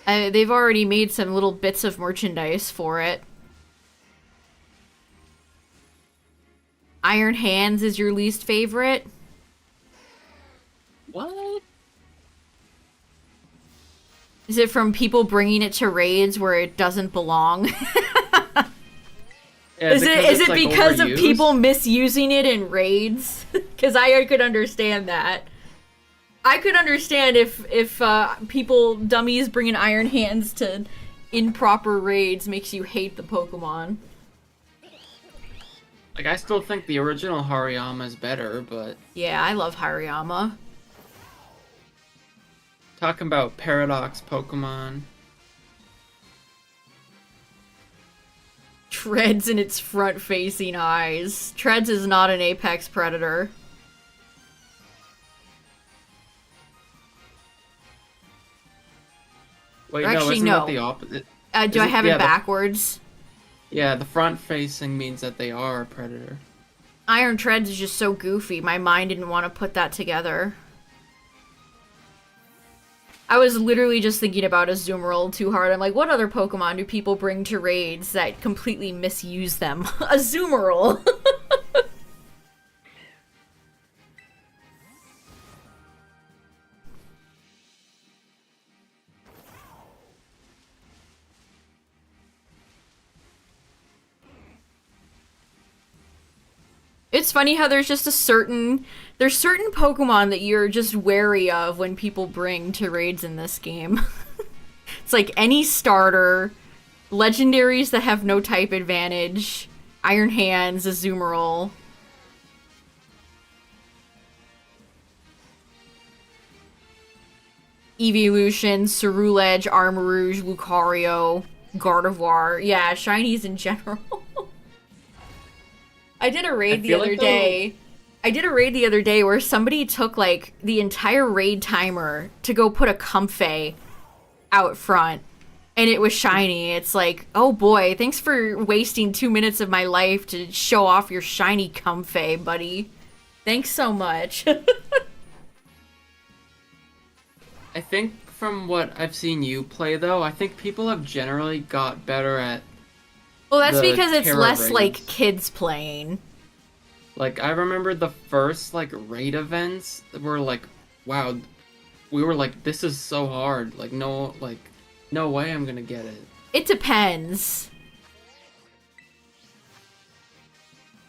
S1: they've already made some little bits of merchandise for it. Iron Hands is your least favorite?
S2: What?
S1: Is it from people bringing it to raids where it doesn't belong?
S2: Yeah,
S1: is it
S2: like,
S1: because
S2: overused?
S1: of people misusing it in raids? Because I could understand that. I could understand if people, dummies bringing Iron Hands to improper raids makes you hate the Pokemon.
S2: Like, I still think the original Hariyama is better, but...
S1: Yeah, I love Hariyama.
S2: Talking about Paradox Pokemon.
S1: Treads in its front-facing eyes. Treads is not an apex predator.
S2: Wait,
S1: Actually,
S2: no, isn't
S1: no.
S2: that the opposite?
S1: Do I have it backwards?
S2: Yeah, the front-facing means that they are a predator.
S1: Iron Treads is just so goofy. My mind didn't want to put that together. I was literally just thinking about Azumarill too hard. I'm like, what other Pokemon do people bring to raids that completely misuse them? Azumarill! It's funny how there's just there's certain Pokemon that you're just wary of when people bring to raids in this game. It's like any starter, legendaries that have no type advantage, Iron Hands, Azumarill. Evolution, Cerulege, Armarouge, Lucario, Gardevoir. Yeah, shinies in general. I did a raid the other day. I did a raid the other day where somebody took, like, the entire raid timer to go put a Comfey out front. And it was shiny. It's like, oh boy, thanks for wasting 2 minutes of my life to show off your shiny Comfey, buddy. Thanks so much.
S2: I think from what I've seen you play, though, I think people have generally got better at...
S1: Well, that's because it's
S2: Terra
S1: less
S2: raids.
S1: like kids playing.
S2: Like, I remember the first, like, raid events were like, wow, we were like, this is so hard. Like, no way I'm gonna get it.
S1: It depends.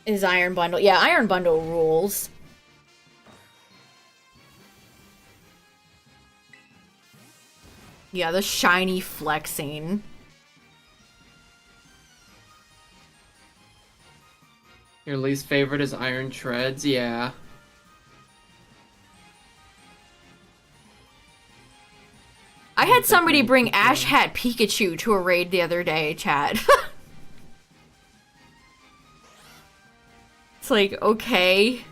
S1: Is Iron Bundle? Yeah, Iron Bundle rules. Yeah, the shiny flexing.
S2: Your least favorite is Iron Treads? Yeah.
S1: I
S2: One
S1: had
S2: thing
S1: somebody
S2: I
S1: bring
S2: think,
S1: Ash Hat Pikachu to a raid the other day, chat. It's like, okay.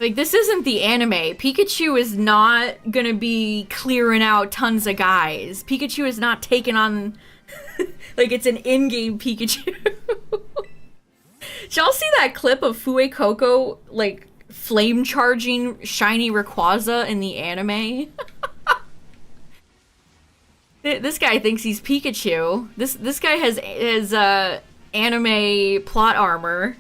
S1: Like, this isn't the anime. Pikachu is not gonna be clearing out tons of guys. Pikachu is not taking on... like, it's an in-game Pikachu. Did y'all see that clip of Fue Koko, like, flame-charging shiny Rayquaza in the anime? This guy thinks he's Pikachu. This guy has anime plot armor.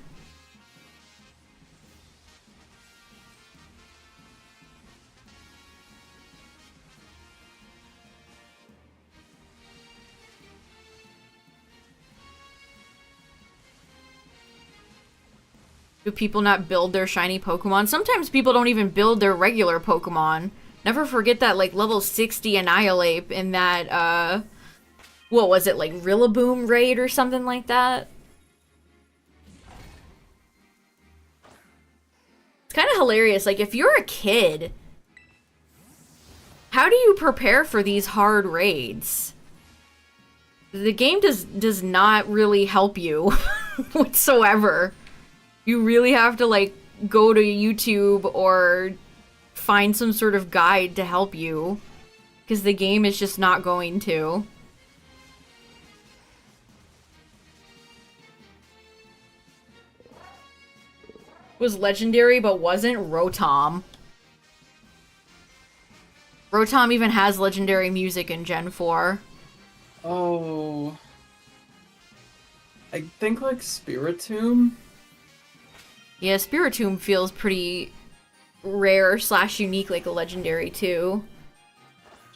S1: Do people not build their shiny Pokemon? Sometimes people don't even build their regular Pokemon. Never forget that, like, level 60 Annihilate in that, what was it, like, Rillaboom raid or something like that? It's kind of hilarious. Like, if you're a kid, how do you prepare for these hard raids? The game does not really help you whatsoever. You really have to, like, go to YouTube or find some sort of guide to help you. Because the game is just not going to. Was legendary but wasn't Rotom. Rotom even has legendary music in Gen 4.
S2: Oh. I think like Spiritomb?
S1: Yeah, Spiritomb feels pretty rare / unique like a legendary too.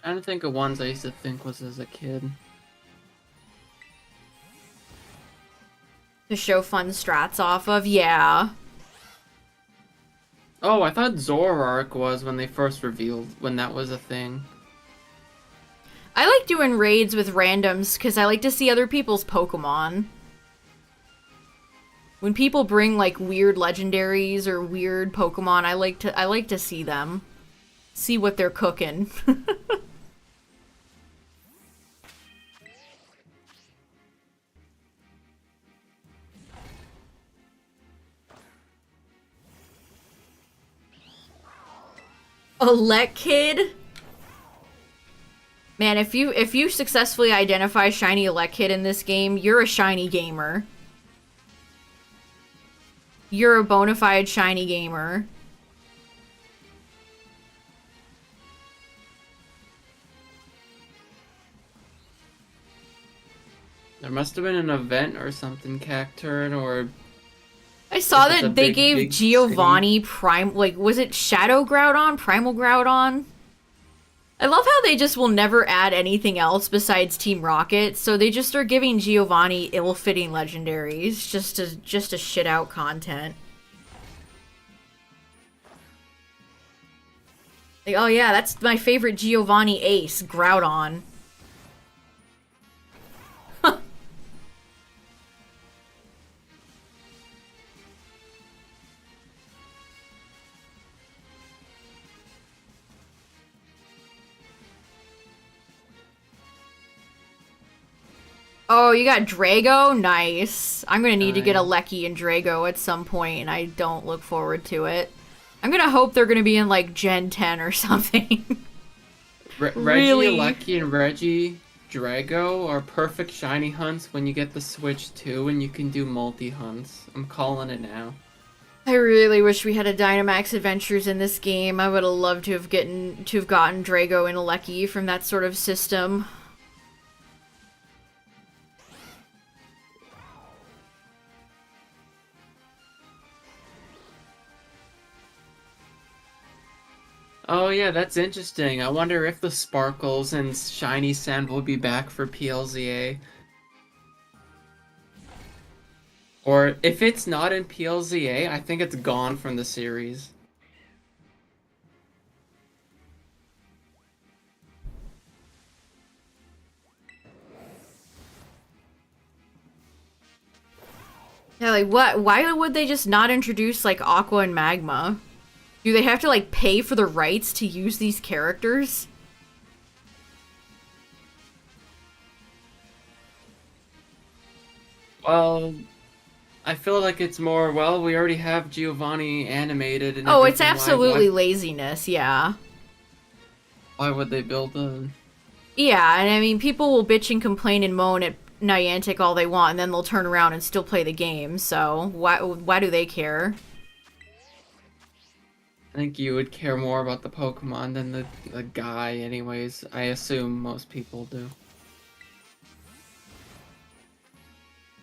S2: Trying to think of ones I used to think was as a kid.
S1: To show fun strats off of, yeah.
S2: Oh, I thought Zoroark was when they first revealed, when that was a thing.
S1: I like doing raids with randoms because I like to see other people's Pokemon. When people bring like weird legendaries or weird Pokemon, I like to see them. See what they're cooking. Elekid? Man, if you successfully identify shiny Elekid in this game, you're a shiny gamer. You're a bona fide shiny gamer.
S2: There must have been an event or something, Cacturn, or
S1: I saw
S2: if it's a
S1: that they
S2: big,
S1: gave
S2: big
S1: Giovanni Prime, like, was it Shadow Groudon? Primal Groudon? I love how they just will never add anything else besides Team Rocket, so they just are giving Giovanni ill-fitting legendaries just to shit out content. Like, oh yeah, that's my favorite Giovanni ace, Groudon. Oh, you got Drago? Nice. I'm gonna need to get a Lecky and Drago at some point, and I don't look forward to it. I'm gonna hope they're gonna be in, like, Gen 10 or something. Really?
S2: Reggie, Lucky, and Reggie Drago are perfect shiny hunts when you get the Switch too, and you can do multi-hunts. I'm calling it now.
S1: I really wish we had a Dynamax Adventures in this game. I would have loved to have gotten Drago and Lecky from that sort of system.
S2: Oh yeah, that's interesting. I wonder if the Sparkles and Shiny Sand will be back for PLZA. Or if it's not in PLZA, I think it's gone from the series.
S1: Yeah, like what? Why would they just not introduce like Aqua and Magma? Do they have to like pay for the rights to use these characters?
S2: Well, I feel like it's more, well, we already have Giovanni animated and
S1: Oh, it's
S2: everything.
S1: absolutely laziness, yeah.
S2: Why would they build a...
S1: Yeah, and I mean, people will bitch and complain and moan at Niantic all they want, and then they'll turn around and still play the game, so why do they care?
S2: I think you would care more about the Pokemon than the guy anyways. I assume most people do.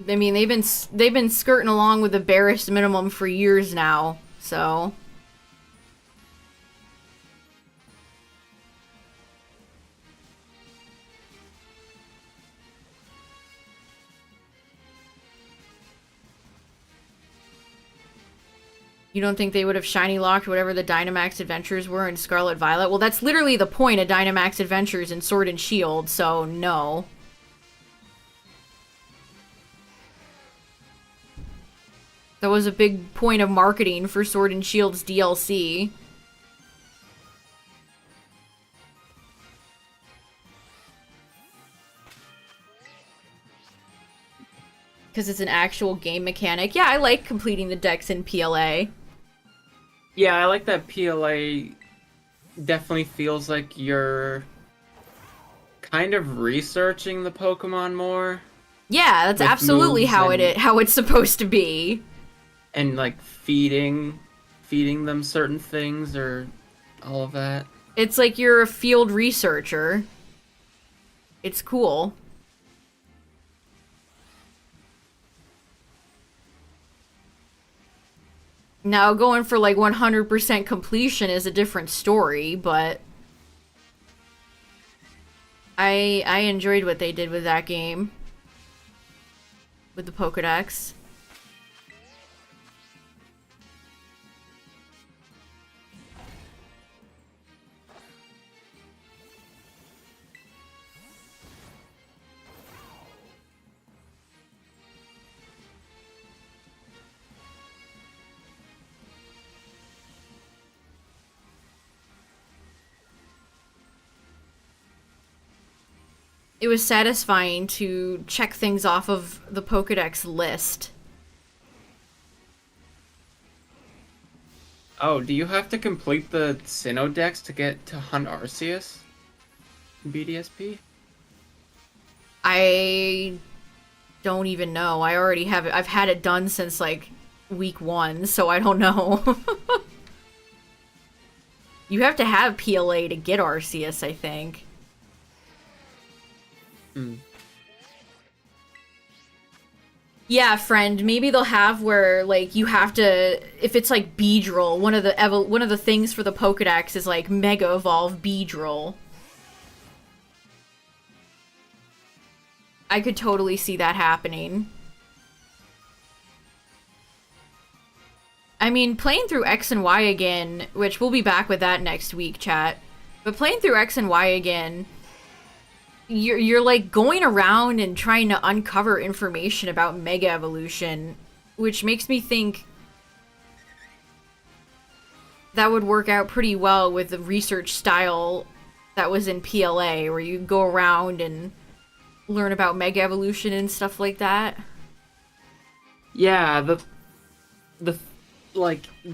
S1: I mean, they've been skirting along with the barest minimum for years now, so... You don't think they would have shiny locked whatever the Dynamax Adventures were in Scarlet Violet? Well, that's literally the point of Dynamax Adventures in Sword and Shield, so no. That was a big point of marketing for Sword and Shield's DLC. Because it's an actual game mechanic. Yeah, I like completing the decks in PLA.
S2: Yeah, I like that PLA definitely feels like you're kind of researching the Pokemon more.
S1: Yeah, that's absolutely how it's supposed to be.
S2: And like feeding them certain things or all of that.
S1: It's like you're a field researcher. It's cool. Now, going for like 100% completion is a different story, but I enjoyed what they did with that game. With the Pokédex. It was satisfying to check things off of the Pokédex list.
S2: Oh, do you have to complete the Sinnoh Dex to get to hunt Arceus in BDSP?
S1: I don't even know. I already have it. I've had it done since like week 1, so I don't know. You have to have PLA to get Arceus, I think. Yeah, friend. Maybe they'll have where like you have to, if it's like Beedrill, one of the things for the Pokédex is like Mega Evolve Beedrill. I could totally see that happening. I mean, playing through X and Y again, which we'll be back with that next week, chat. But playing through X and Y again, you're like going around and trying to uncover information about Mega Evolution, which makes me think that would work out pretty well with the research style that was in PLA, where you go around and learn about Mega Evolution and stuff like that.
S2: Yeah, the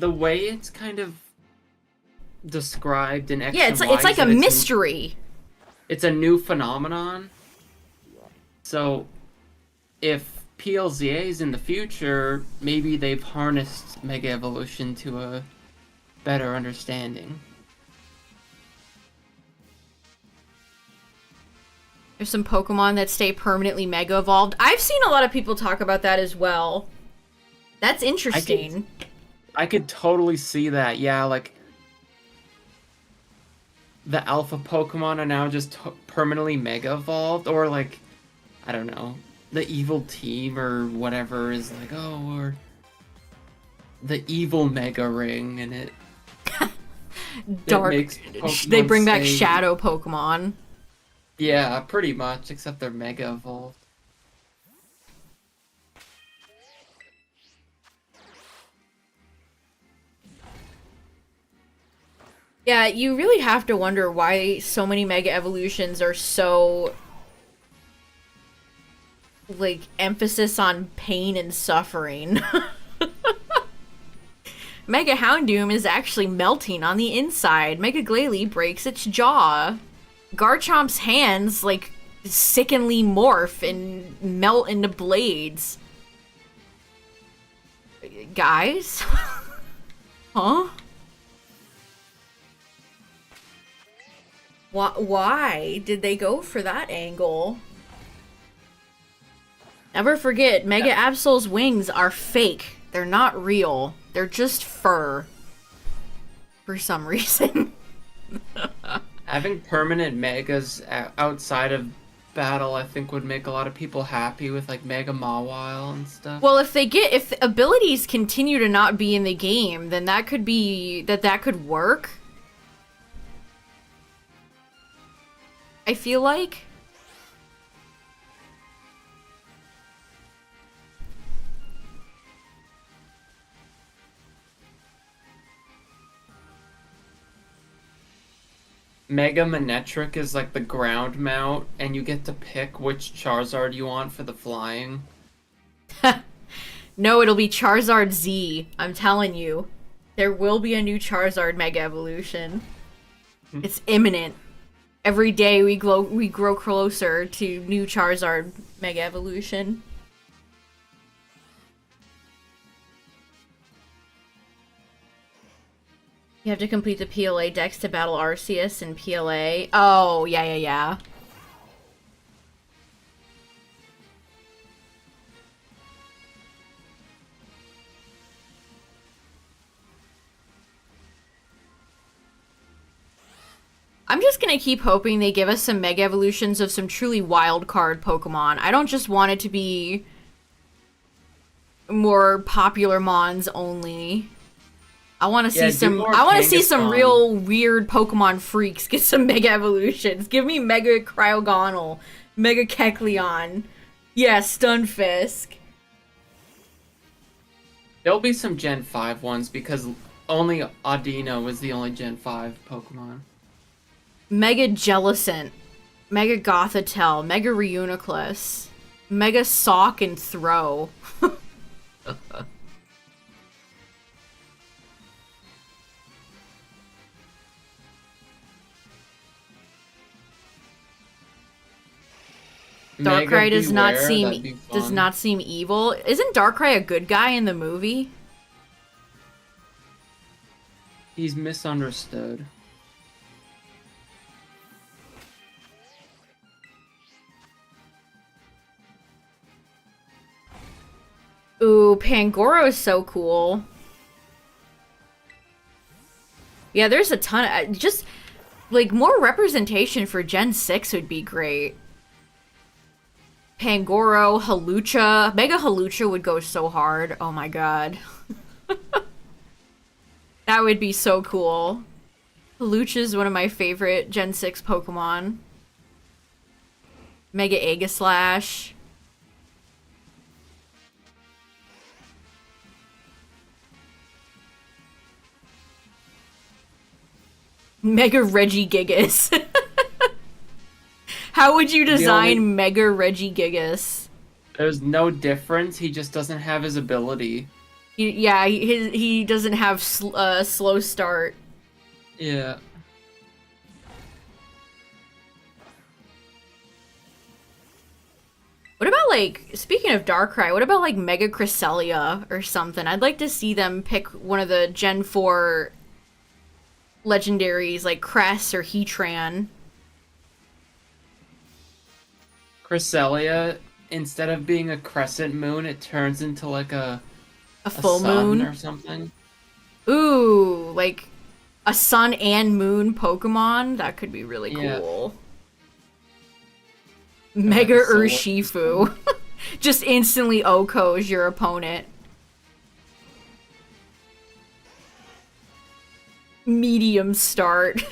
S2: way it's kind of described in X
S1: Yeah,
S2: and
S1: it's
S2: Y,
S1: like a mystery.
S2: It's a new phenomenon. So, if PLZA's in the future, maybe they've harnessed Mega Evolution to a better understanding.
S1: There's some Pokemon that stay permanently Mega Evolved. I've seen a lot of people talk about that as well. That's interesting.
S2: I could totally see that, yeah, like the alpha Pokemon are now just permanently Mega Evolved, or like, I don't know, the evil team or whatever is like, oh, or the evil Mega Ring, and it
S1: Dark. They bring back Shadow Pokemon.
S2: Yeah, pretty much, except they're Mega Evolved.
S1: Yeah, you really have to wonder why so many Mega Evolutions are so, like, emphasis on pain and suffering. Mega Houndoom is actually melting on the inside. Mega Glalie breaks its jaw. Garchomp's hands, like, sickeningly morph and melt into blades. Guys? Huh? Why did they go for that angle? Never forget, Mega Absol's wings are fake. They're not real. They're just fur. For some reason.
S2: Having permanent megas outside of battle, I think, would make a lot of people happy with like Mega Mawile and stuff.
S1: Well, if abilities continue to not be in the game, then that could be that could work. I feel like.
S2: Mega Manectric is like the ground mount, and you get to pick which Charizard you want for the flying.
S1: No, it'll be Charizard Z. I'm telling you. There will be a new Charizard Mega Evolution. It's imminent. Every day we grow closer to new Charizard Mega Evolution. You have to complete the PLA decks to battle Arceus and PLA. Oh, yeah. I'm just gonna keep hoping they give us some Mega Evolutions of some truly wild card Pokemon. I don't just want it to be more popular Mons only. I want to see some. I want to see some real weird Pokemon freaks get some Mega Evolutions. Give me Mega Cryogonal, Mega Kecleon, yeah, Stunfisk.
S2: There'll be some Gen 5 ones because only Audino was the only Gen 5 Pokemon.
S1: Mega Jellicent, Mega Gothitelle, Mega Reuniclus, Mega Sock and Throw. Darkrai does not seem evil. Isn't Darkrai a good guy in the movie?
S2: He's misunderstood.
S1: Ooh, Pangoro is so cool. Yeah, there's a ton of... Just, like, more representation for Gen 6 would be great. Pangoro, Halucha. Mega Halucha would go so hard. Oh my god. That would be so cool. Halucha is one of my favorite Gen 6 Pokemon. Mega Aegislash. Mega Regigigas. How would you design Mega Regigigas?
S2: There's no difference. He just doesn't have his ability.
S1: He doesn't have slow start.
S2: Yeah.
S1: What about, like, speaking of Darkrai, what about, like, Mega Cresselia or something? I'd like to see them pick one of the Gen 4 legendaries, like Cress or Heatran.
S2: Cresselia, instead of being a crescent moon, it turns into like a
S1: full moon
S2: or something.
S1: Ooh, like a sun and moon Pokemon? That could be really cool. Yeah. Mega Urshifu. Just instantly OHKOs your opponent. Medium start.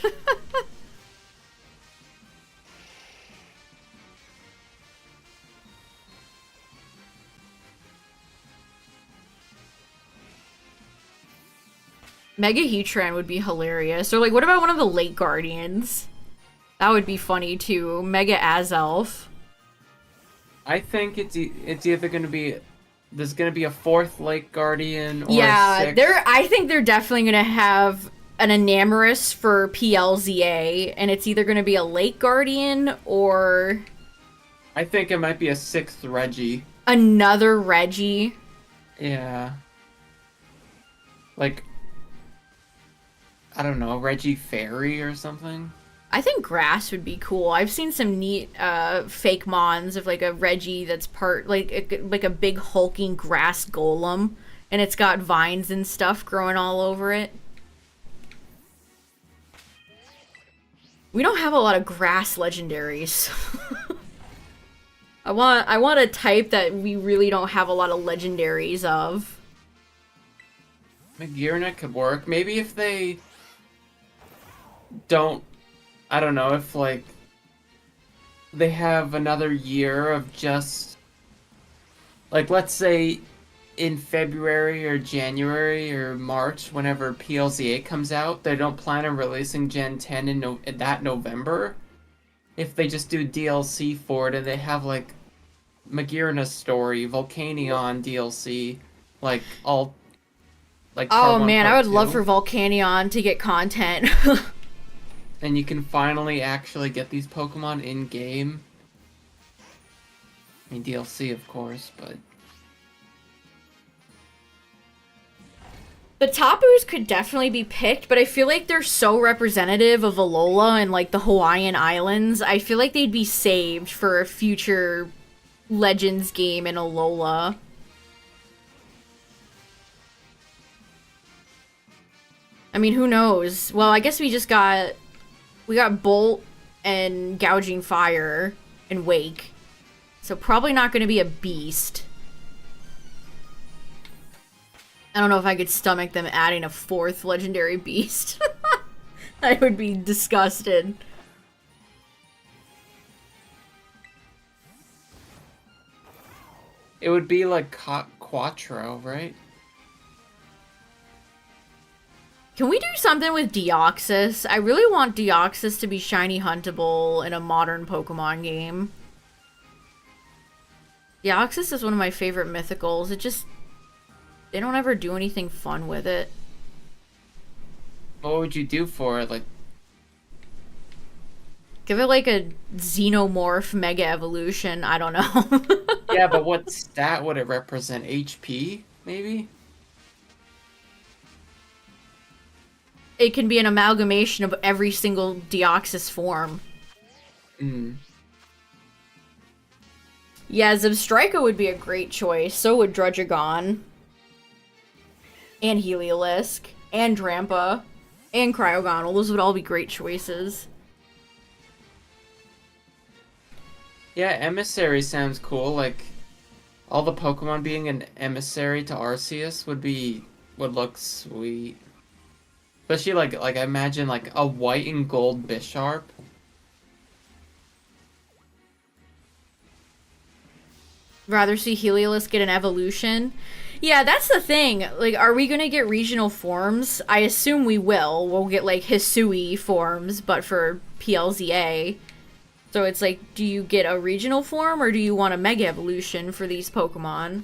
S1: Mega Heatran would be hilarious. Or like, what about one of the Lake Guardians? That would be funny too. Mega Azelf.
S2: I think it's either gonna be there's gonna be a fourth Lake Guardian or
S1: Yeah,
S2: a sixth.
S1: I think they're definitely gonna have an Enamorus for PLZA, and it's either gonna be a Lake Guardian or
S2: I think it might be a sixth Reggie.
S1: another Reggie.
S2: Yeah. Like, I don't know, Reggie Fairy or something?
S1: I think grass would be cool. I've seen some neat fake mons of like a Reggie that's part like a big hulking grass golem, and it's got vines and stuff growing all over it. We don't have a lot of grass legendaries. I want a type that we really don't have a lot of legendaries of.
S2: Magearna could work. Maybe if they don't, I don't know, if like they have another year of just like, let's say in February or January or March, whenever PLZA comes out, they don't plan on releasing Gen 10 in that November. If they just do DLC for it and they have like Magearna's story, Volcanion DLC, like all like
S1: Oh
S2: part one,
S1: man, I
S2: part
S1: would love
S2: two.
S1: for Volcanion to get content.
S2: And you can finally actually get these Pokemon in game. I mean DLC of course, but
S1: The Tapus could definitely be picked, but I feel like they're so representative of Alola and like the Hawaiian Islands. I feel like they'd be saved for a future Legends game in Alola. I mean, who knows? Well, I guess we got Bolt and Gouging Fire and Wake. So probably not going to be a beast. I don't know if I could stomach them adding a fourth legendary beast. I would be disgusted.
S2: it would be like Quattro, right?
S1: Can we do something with Deoxys? I really want Deoxys to be shiny huntable in a modern Pokemon game. Deoxys is one of my favorite mythicals. They don't ever do anything fun with it.
S2: What would you do for it? Like,
S1: Give it like a Xenomorph Mega Evolution. I don't know.
S2: yeah, but what stat would it represent? HP, maybe?
S1: It can be an amalgamation of every single Deoxys form.
S2: Hmm.
S1: Yeah, Zebstrika would be a great choice. So would Druddigon. And Heliolisk. And Drampa. And Cryogonal. Those would all be great choices.
S2: Yeah, Emissary sounds cool. Like, all the Pokemon being an emissary to Arceus would look sweet. Especially like I imagine like a white and gold Bisharp.
S1: Rather see Heliolisk get an evolution. Yeah, that's the thing. Like, are we gonna get regional forms? I assume we will. We'll get, like, Hisui forms, but for PLZA. So it's like, do you get a regional form, or do you want a Mega Evolution for these Pokemon?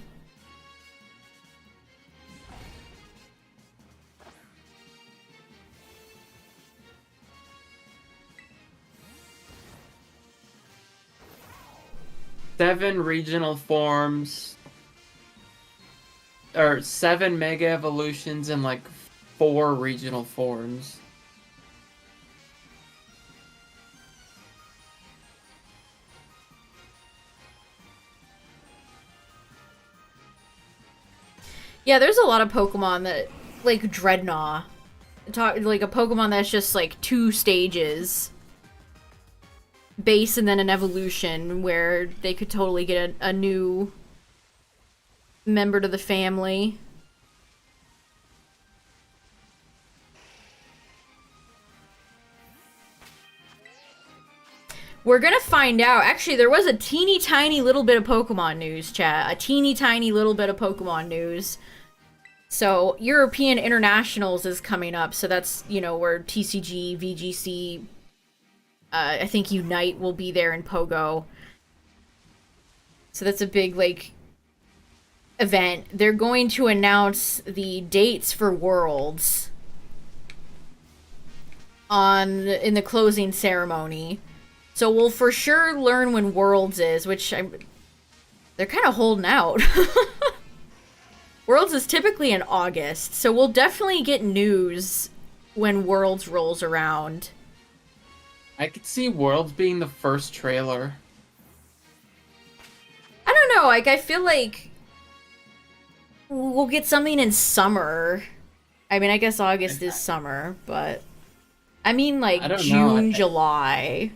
S2: Seven regional forms. Or 7 Mega Evolutions and like 4 regional forms.
S1: Yeah, there's a lot of Pokemon that, like Dreadnought. Like a Pokemon that's just like 2 stages. Base and then an evolution where they could totally get a new member to the family. We're gonna find out. Actually, there was a teeny tiny little bit of Pokemon news, chat. A teeny tiny little bit of Pokemon news. So European Internationals is coming up, so that's, you know, where TCG, VGC, I think Unite will be there in Pogo. So that's a big, like, event. They're going to announce the dates for Worlds in the closing ceremony. So we'll for sure learn when Worlds is, they're kind of holding out. Worlds is typically in August, so we'll definitely get news when Worlds rolls around.
S2: I could see Worlds being the first trailer.
S1: I don't know, like, I feel like we'll get something in summer. I mean, I guess August is summer, but I mean, like,
S2: I don't
S1: June,
S2: know.
S1: July.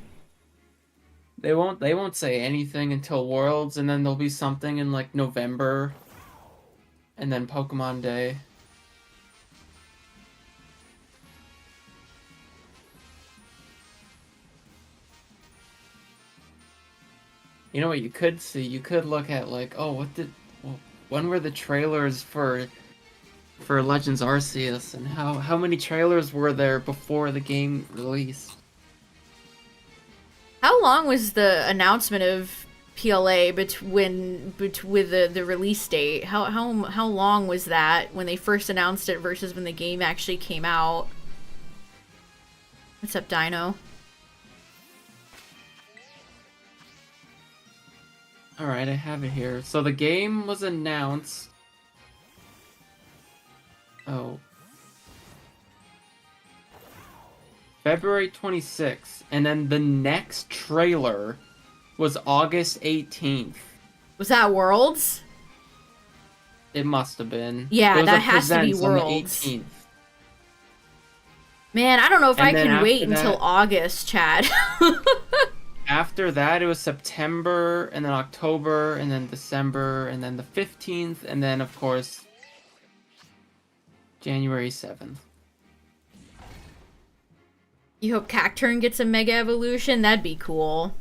S2: They won't say anything until Worlds, and then there'll be something in like November, and then Pokemon Day. You know what you could see? You could look at like, oh, when were the trailers for Legends Arceus, and how many trailers were there before the game released?
S1: How long was the announcement of PLA with the release date? How long was that when they first announced it versus when the game actually came out? What's up, Dino?
S2: Alright, I have it here. So the game was announced... Oh. February 26th, and then the next trailer was August 18th.
S1: Was that Worlds?
S2: It must have been.
S1: Yeah,
S2: It was
S1: that
S2: a
S1: has to be
S2: Presents on the
S1: Worlds.
S2: 18th.
S1: Man, I don't know if
S2: And
S1: I
S2: then
S1: can wait
S2: after
S1: until
S2: that-
S1: August, Chad.
S2: After that, it was September, and then October, and then December, and then the 15th, and then, of course, January 7th.
S1: You hope Cacturn gets a Mega Evolution? That'd be cool.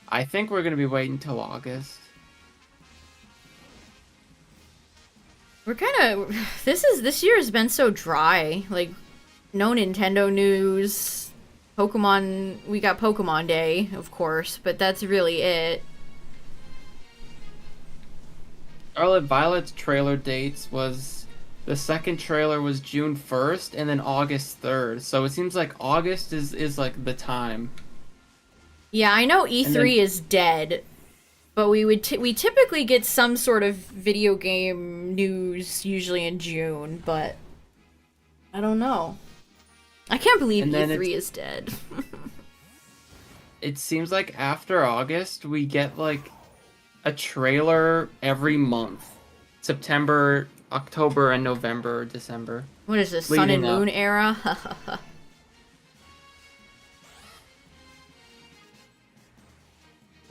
S2: I think we're gonna be waiting till August.
S1: We're kind of... This year has been so dry. Like, no Nintendo news. Pokemon... We got Pokemon Day, of course, but that's really it.
S2: Scarlet Violet's trailer dates was... The second trailer was June 1st, and then August 3rd. So it seems like August is like the time.
S1: Yeah, I know E3 is dead, but we typically get some sort of video game news usually in June, but I don't know. I can't believe E3 is dead.
S2: It seems like after August, we get like a trailer every month. September, October, and November, December.
S1: What is this, Sun and
S2: Leading up.
S1: Moon era?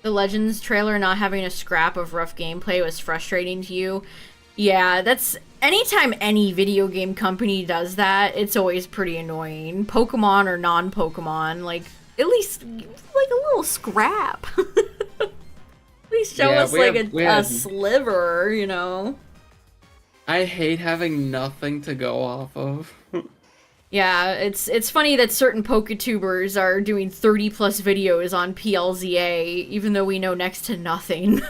S1: The Legends trailer not having a scrap of rough gameplay was frustrating to you. Yeah, that's... Anytime any video game company does that, it's always pretty annoying. Pokemon or non-Pokemon, like, at least, like, a little scrap. At least show us, like, a sliver, you know?
S2: I hate having nothing to go off of.
S1: Yeah, it's funny that certain PokeTubers are doing 30 plus videos on PLZA, even though we know next to nothing.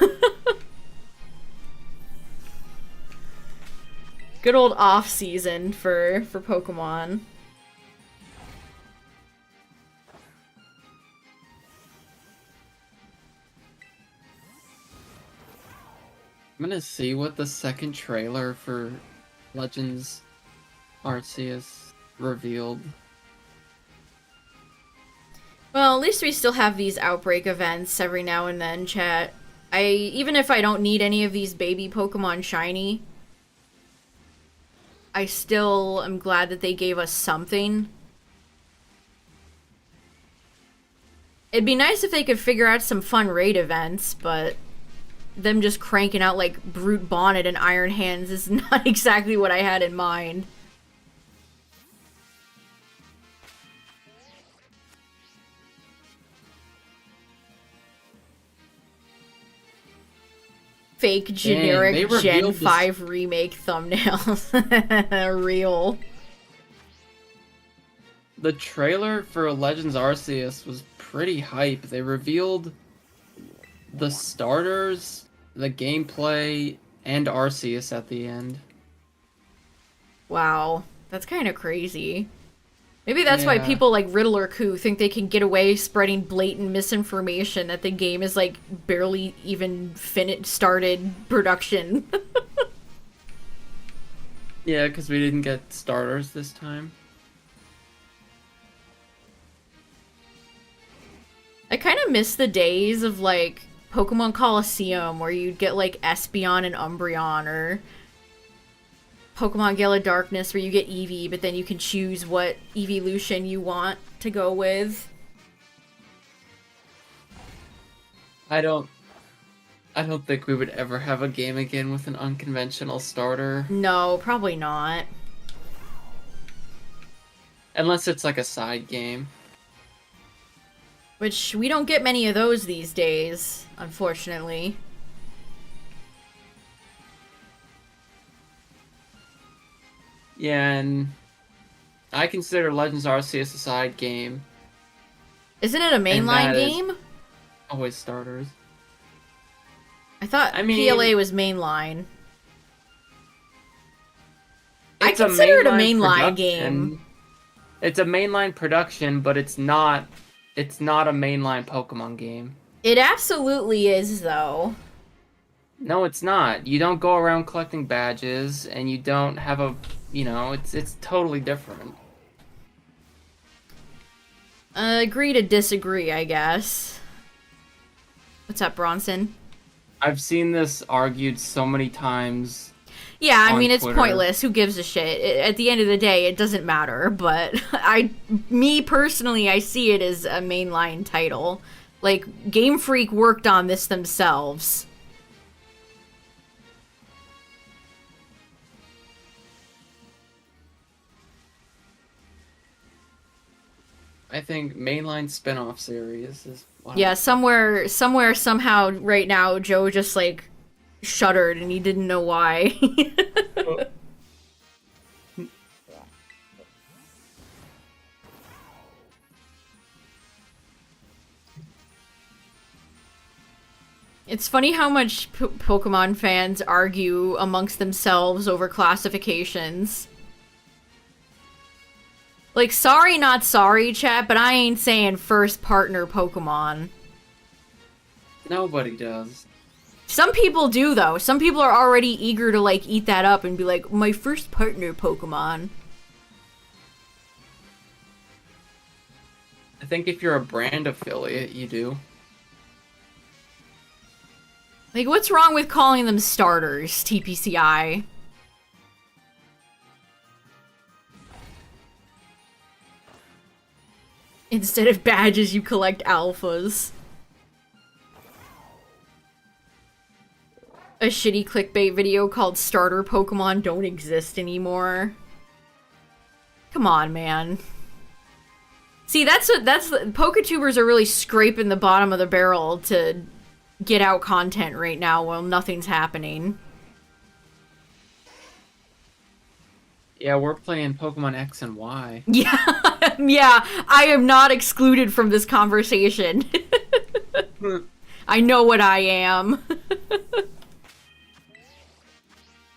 S1: Good old off season for Pokemon.
S2: I'm gonna see what the second trailer for Legends Arceus revealed.
S1: Well, at least we still have these Outbreak events every now and then, chat. Even if I don't need any of these baby Pokemon shiny, I still am glad that they gave us something. It'd be nice if they could figure out some fun raid events, but them just cranking out like Brute Bonnet and Iron Hands is not exactly what I had in mind. fake
S2: they
S1: generic Gen
S2: revealed this-
S1: 5 remake thumbnails. Real.
S2: The trailer for Legends Arceus was pretty hype. They revealed the starters, the gameplay, and Arceus at the end.
S1: Wow. That's kind of crazy. Maybe that's why
S2: Yeah.
S1: people like Riddler Coup think they can get away spreading blatant misinformation that the game is like barely even started production.
S2: Yeah, because we didn't get starters this time.
S1: I kind of miss the days of like Pokemon Coliseum where you'd get like Espeon and Umbreon, or Pokemon Gala Darkness where you get Eevee, but then you can choose what evolution you want to go with.
S2: I don't think we would ever have a game again with an unconventional starter.
S1: No, probably not.
S2: Unless it's like a side game.
S1: Which we don't get many of those these days, unfortunately.
S2: Yeah, and I consider Legends Arceus a side game.
S1: Isn't it a mainline
S2: that is-
S1: game?
S2: Always starters.
S1: I thought
S2: I mean-
S1: PLA was mainline. I
S2: It's a
S1: consider it a mainline
S2: production.
S1: game.
S2: It's a mainline production, but it's not a mainline Pokemon game.
S1: It absolutely is, though.
S2: No, it's not. You don't go around collecting badges, and you don't have a, it's totally different.
S1: Agree to disagree, I guess. What's up, Bronson?
S2: I've seen this argued so many times.
S1: Yeah, I
S2: On
S1: mean, it's
S2: Twitter.
S1: pointless. Who gives a shit? At the end of the day, it doesn't matter. But me personally, I see it as a mainline title. Like, Game Freak worked on this themselves.
S2: I think mainline spin-off series is... Wow.
S1: Yeah, somewhere, somehow, right now, Joe just, like, shuddered and he didn't know why. It's funny how much Pokemon fans argue amongst themselves over classifications. Like, sorry not sorry, chat, but I ain't saying first partner Pokemon.
S2: Nobody does.
S1: Some people do, though. Some people are already eager to, like, eat that up and be like, my first partner Pokemon.
S2: I think if you're a brand affiliate, you do.
S1: Like, what's wrong with calling them starters, TPCI? Instead of badges, you collect alphas. A shitty clickbait video called Starter Pokemon Don't Exist Anymore. Come on, man. See, that's Poketubers are really scraping the bottom of the barrel to get out content right now while nothing's happening.
S2: Yeah, we're playing Pokemon X and Y.
S1: Yeah, yeah, I am not excluded from this conversation. I know what I am.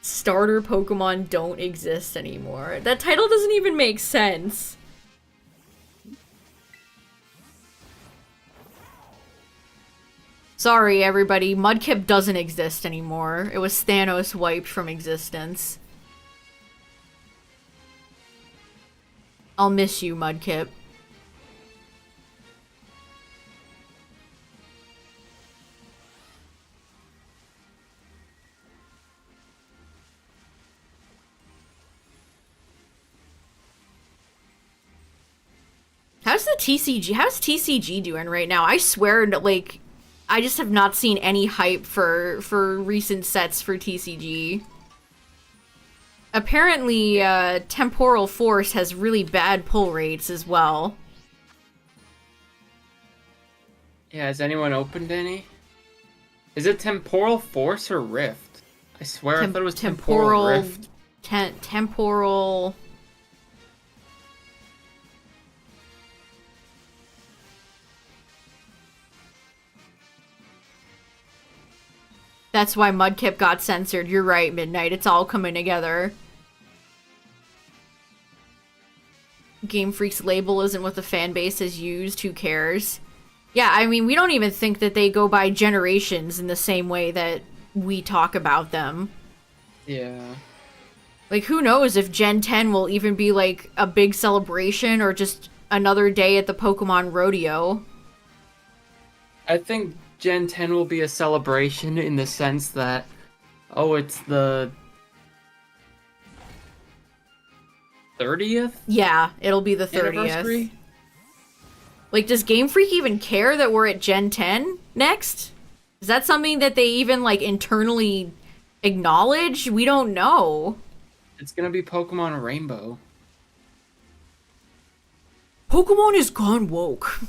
S1: Starter Pokemon don't exist anymore. That title doesn't even make sense. Sorry, everybody. Mudkip doesn't exist anymore. It was Thanos wiped from existence. I'll miss you, Mudkip. How's TCG doing right now? I swear, like, I just have not seen any hype for recent sets for TCG. Apparently, Temporal Force has really bad pull rates as well.
S2: Yeah, has anyone opened any? Is it Temporal Force or Rift? I swear I thought it was Temporal
S1: temporal,
S2: Rift.
S1: temporal. That's why Mudkip got censored. You're right, Midnight. It's all coming together. Game Freak's label isn't what the fan base has used. Who cares? Yeah, I mean, we don't even think that they go by generations in the same way that we talk about them.
S2: Yeah.
S1: Like, who knows if Gen 10 will even be, like, a big celebration or just another day at the Pokemon Rodeo.
S2: I think Gen 10 will be a celebration in the sense that, oh, it's the 30th?
S1: Yeah, it'll be the 30th.
S2: Anniversary?
S1: Like, does Game Freak even care that we're at Gen 10 next? Is that something that they even, like, internally acknowledge? We don't know.
S2: It's gonna be Pokemon Rainbow.
S1: Pokemon is gone woke.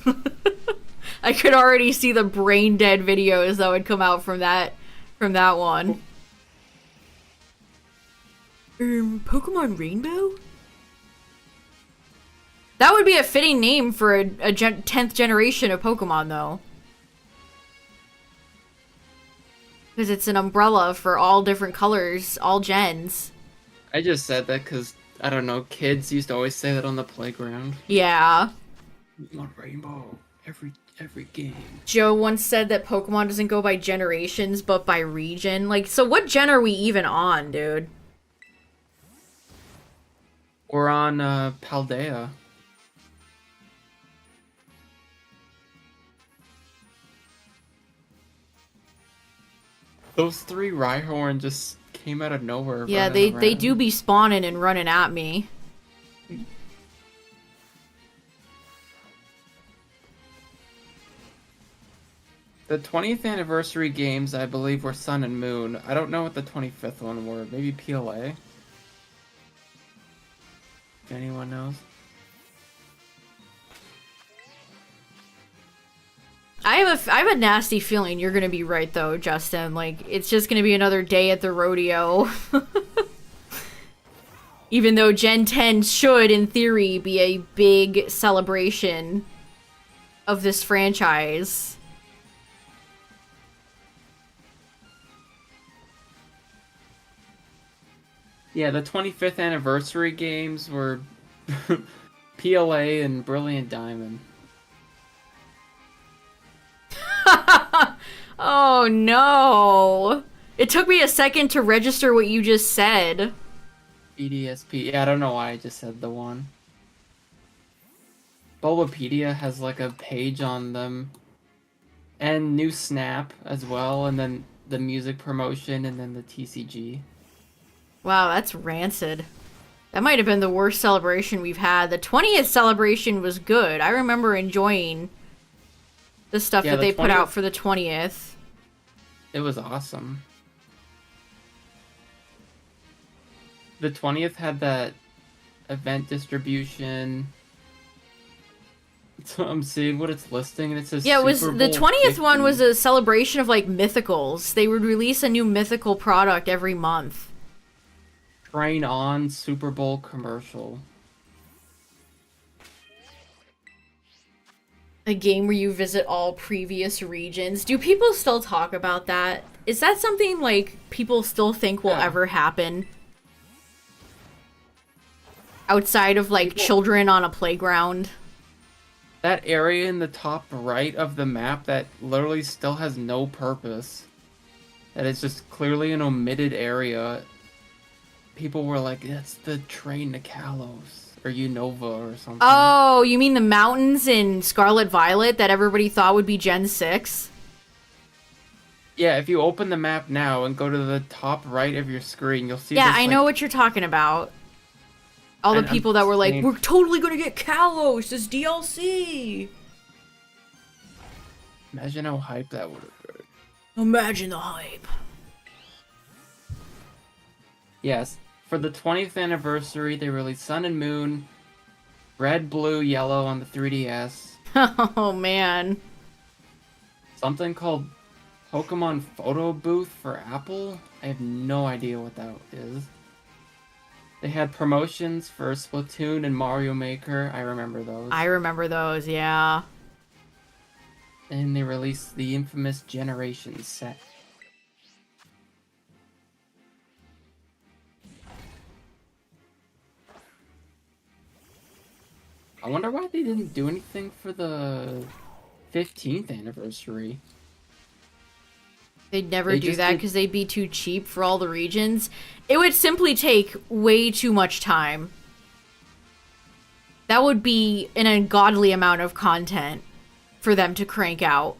S1: I could already see the brain dead videos that would come out from that one. Pokemon Rainbow? That would be a fitting name for a 10th generation of Pokemon, though. Because it's an umbrella for all different colors, all gens.
S2: I just said that because, I don't know, kids used to always say that on the playground.
S1: Yeah.
S2: Pokemon Rainbow. Every game.
S1: Joe once said that Pokemon doesn't go by generations, but by region. Like, so what gen are we even on, dude?
S2: We're on, Paldea. Those 3 Rhyhorn just came out of nowhere.
S1: Yeah, they do be spawning and running at me.
S2: The 20th anniversary games, I believe, were Sun and Moon. I don't know what the 25th one were. Maybe PLA? If anyone knows.
S1: I have a nasty feeling you're gonna be right though, Justin. Like, it's just gonna be another day at the rodeo. Even though Gen 10 should, in theory, be a big celebration of this franchise.
S2: Yeah, the 25th anniversary games were PLA and Brilliant Diamond.
S1: Oh no! It took me a second to register what you just said.
S2: BDSP. Yeah, I don't know why I just said the one. Bulbapedia has like a page on them. And new Snap as well, and then the music promotion, and then the TCG.
S1: Wow, that's rancid. That might have been the worst celebration we've had. The 20th celebration was good. I remember enjoying the stuff that they put out for the 20th.
S2: It was awesome. The 20th had that event distribution. So I'm seeing what it's listing, and it says
S1: yeah, it was
S2: Super
S1: the
S2: Bowl
S1: 20th
S2: 50.
S1: one was a celebration of like mythicals. They would release a new mythical product every month.
S2: Train On Super Bowl commercial.
S1: A game where you visit all previous regions. Do people still talk about that? Is that something like people still think will ever happen? Outside of like children on a playground?
S2: That area in the top right of the map that literally still has no purpose. That is just clearly an omitted area. People were like, that's the train to Kalos. Or Unova or something.
S1: Oh, you mean the mountains in Scarlet Violet that everybody thought would be Gen 6?
S2: Yeah, if you open the map now and go to the top right of your screen, you'll see
S1: Yeah,
S2: this,
S1: I know what you're talking about. All the people that were like, we're totally gonna get Kalos, this DLC!
S2: Imagine how hype that would have been.
S1: Imagine the hype.
S2: Yes, for the 20th anniversary, they released Sun and Moon, Red, Blue, Yellow on the 3DS.
S1: Oh, man.
S2: Something called Pokemon photo booth for Apple? I have no idea what that is. They had promotions for Splatoon and Mario Maker. I remember those.
S1: I remember those, yeah.
S2: And they released the infamous Generation set. I wonder why they didn't do anything for the 15th anniversary.
S1: They'd never
S2: They
S1: do
S2: just
S1: that
S2: did-
S1: because they'd be too cheap for all the regions. It would simply take way too much time. That would be an ungodly amount of content for them to crank out.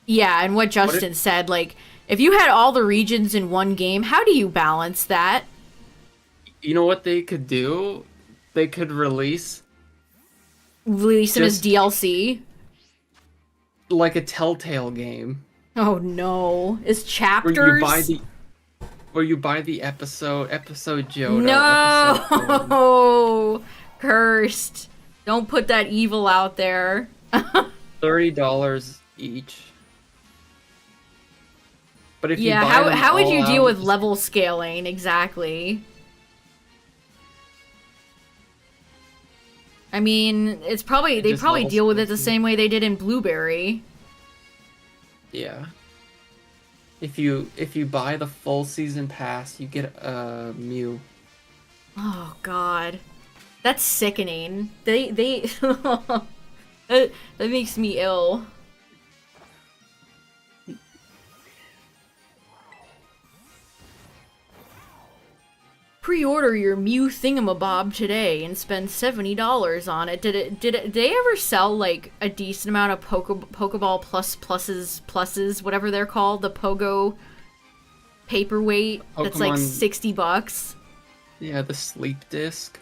S1: Yeah, and what Justin said, like, if you had all the regions in one game, how do you balance that?
S2: You know what they could do? They could release
S1: Release them as
S2: Just-
S1: DLC?
S2: like a Telltale game
S1: Oh no. As
S2: where
S1: chapters?
S2: you buy the episode Johto. Episode
S1: No! Cursed. Don't put that evil out there.
S2: $30 each. But if
S1: Yeah,
S2: you buy them
S1: how would
S2: all
S1: you deal
S2: out,
S1: with level scaling exactly? I mean, it's probably they
S2: Just
S1: probably
S2: level
S1: deal with it the
S2: splitting.
S1: same way they did in Blueberry.
S2: Yeah. If you buy the full season pass, you get a Mew.
S1: Oh god. That's sickening. They that makes me ill. Pre-order your Mew thingamabob today and spend $70 on it. Did they ever sell like a decent amount of Pokeball pluses, whatever they're called, the Pogo paperweight that's like
S2: Pokemon-
S1: $60?
S2: Yeah, the sleep disc.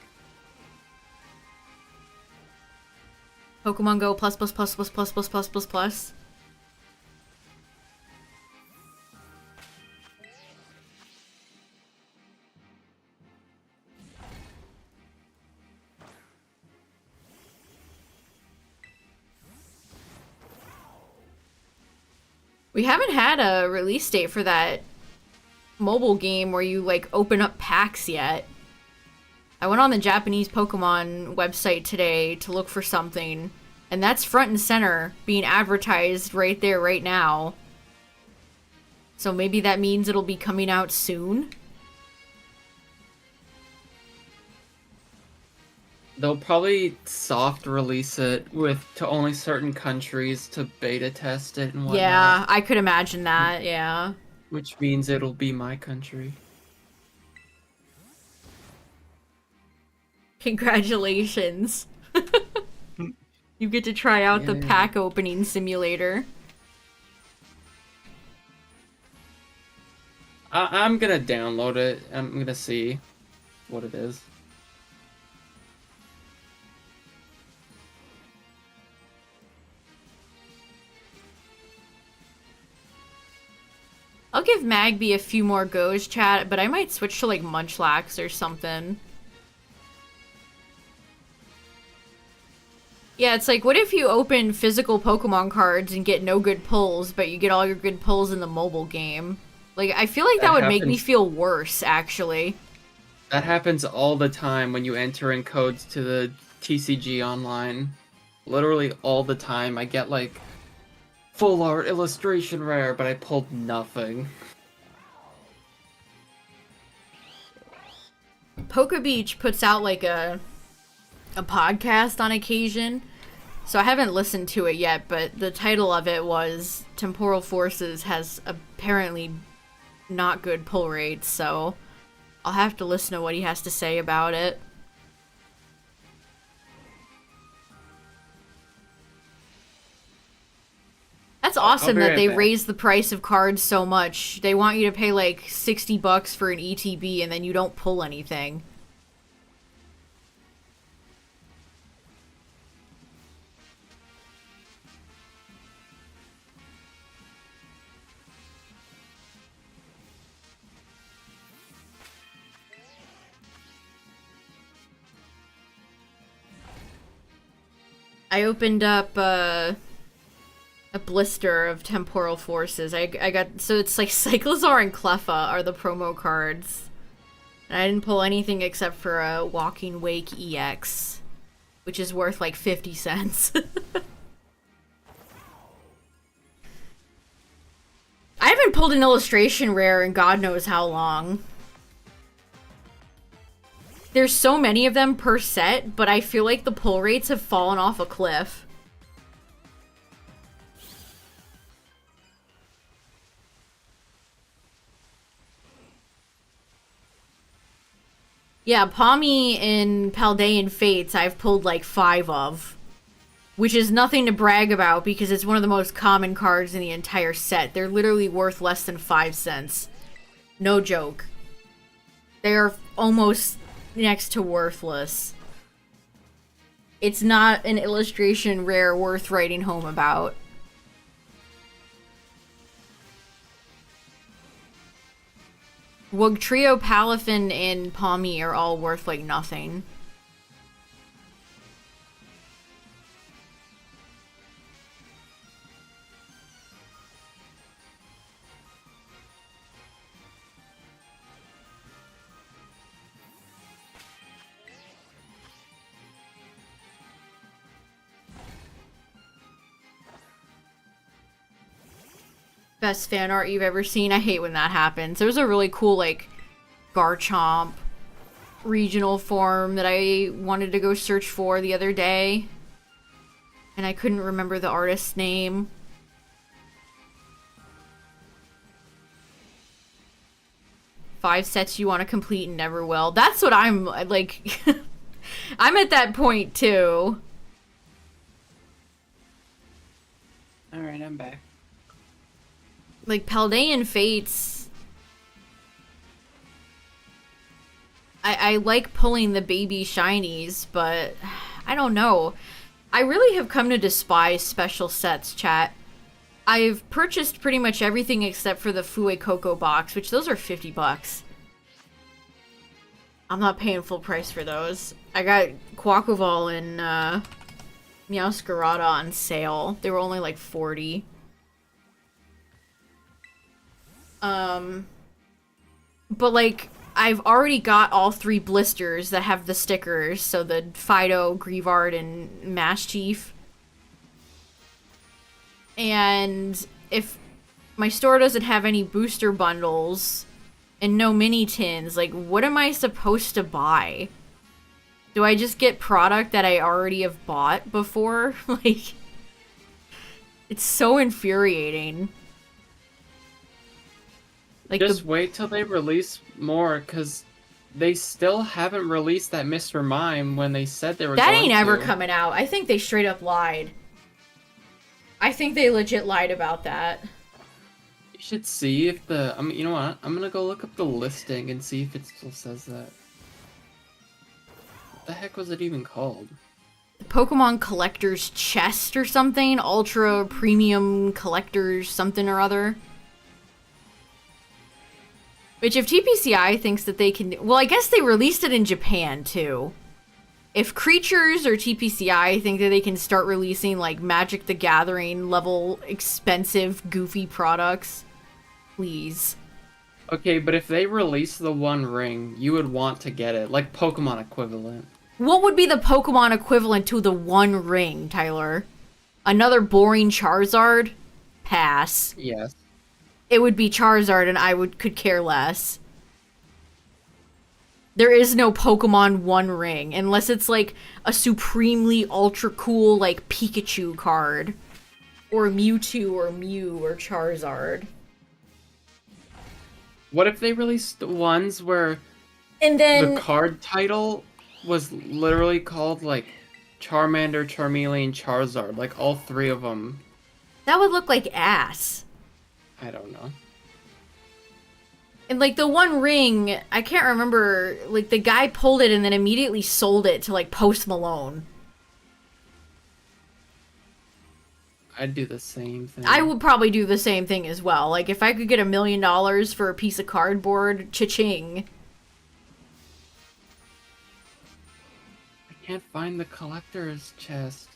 S1: Pokemon Go plus. We haven't had a release date for that mobile game where you like open up packs yet. I went on the Japanese Pokemon website today to look for something, and that's front and center being advertised right there right now. So maybe that means it'll be coming out soon.
S2: They'll probably soft release it to only certain countries to beta test it and whatnot.
S1: Yeah, I could imagine that, yeah.
S2: Which means it'll be my country.
S1: Congratulations. You get to try out the
S2: Yay.
S1: pack opening simulator.
S2: I'm gonna download it. I'm gonna see what it is.
S1: I'll give Magby a few more goes, chat, but I might switch to, like, Munchlax or something. Yeah, it's like, what if you open physical Pokemon cards and get no good pulls, but you get all your good pulls in the mobile game? Like, I feel like that would make me
S2: happens-
S1: feel worse, actually.
S2: That happens all the time when you enter in codes to the TCG online. Literally all the time. I get like full art illustration rare, but I pulled nothing.
S1: Poke Beach puts out, like, a podcast on occasion, so I haven't listened to it yet, but the title of it was Temporal Forces has apparently not good pull rates, so I'll have to listen to what he has to say about it. That's awesome
S2: be
S1: that
S2: right
S1: they
S2: back.
S1: raised the price of cards so much. They want you to pay like $60 for an ETB and then you don't pull anything. I opened up a blister of temporal forces. I got, so it's like Cyclosaur and Cleffa are the promo cards. And I didn't pull anything except for a Walking Wake EX, which is worth like 50 cents. I haven't pulled an illustration rare in God knows how long. There's so many of them per set, but I feel like the pull rates have fallen off a cliff. Yeah, Palmy in Paldean Fates I've pulled like 5 of. Which is nothing to brag about because it's one of the most common cards in the entire set. They're literally worth less than 5 cents. No joke. They are almost next to worthless. It's not an illustration rare worth writing home about. Wugtrio, Palafin, and Palmy are all worth like nothing. Best fan art you've ever seen? I hate when that happens. There was a really cool, like, Garchomp regional form that I wanted to go search for the other day. And I couldn't remember the artist's name. Five sets you want to complete and never will. That's what I'm, like... I'm at that point, too.
S2: Alright, I'm back.
S1: Like, Paldean Fates... I like pulling the baby shinies, but... I don't know. I really have come to despise special sets, chat. I've purchased pretty much everything except for the Fue Coco box, which those are $50. I'm not paying full price for those. I got Quaquaval and Meowscarada on sale. They were only like $40. But like, I've already got all 3 blisters that have the stickers, so the Fido, Grievard, and Mass Chief. And if my store doesn't have any booster bundles and no mini tins, like, what am I supposed to buy? Do I just get product that I already have bought before? Like, it's so infuriating. Like,
S2: just wait till they release more, because they still haven't released that Mr. Mime when they said they were going to.
S1: That ain't ever coming out. I think they straight up lied. I think they legit lied about that.
S2: You should see if the... I mean, you know what? I'm gonna go look up the listing and see if it still says that. What the heck was it even called?
S1: The Pokemon Collector's Chest or something? Ultra Premium Collector's something or other? Which, if TPCI thinks that they can... Well, I guess they released it in Japan, too. If Creatures or TPCI think that they can start releasing, like, Magic the Gathering level expensive, goofy products, please.
S2: Okay, but if they release the One Ring, you would want to get it. Like, Pokemon equivalent.
S1: What would be the Pokemon equivalent to the One Ring, Tyler? Another boring Charizard? Pass.
S2: Yes.
S1: It would be Charizard, and I could care less. There is no Pokemon One Ring, unless it's like a supremely ultra cool like Pikachu card. Or Mewtwo or Mew or Charizard.
S2: What if they released ones where
S1: and then
S2: the card title was literally called like Charmander, Charmeleon, Charizard, like all 3 of them?
S1: That would look like ass.
S2: I don't know.
S1: And, like, the One Ring, I can't remember, like, the guy pulled it and then immediately sold it to, like, Post Malone.
S2: I'd do the same thing.
S1: I would probably do the same thing as well. Like, if I could get $1 million for a piece of cardboard, cha-ching.
S2: I can't find the collector's chest.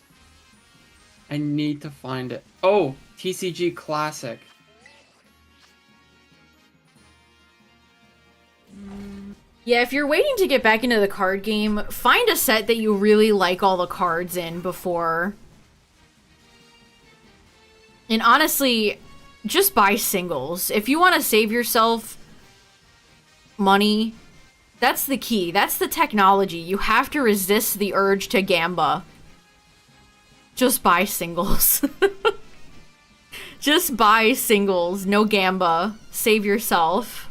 S2: I need to find it. Oh, TCG Classic.
S1: Yeah, if you're waiting to get back into the card game, find a set that you really like all the cards in before. And honestly, just buy singles. If you want to save yourself money, that's the key. That's the technology. You have to resist the urge to gamba. Just buy singles. Just buy singles. No gamba. Save yourself.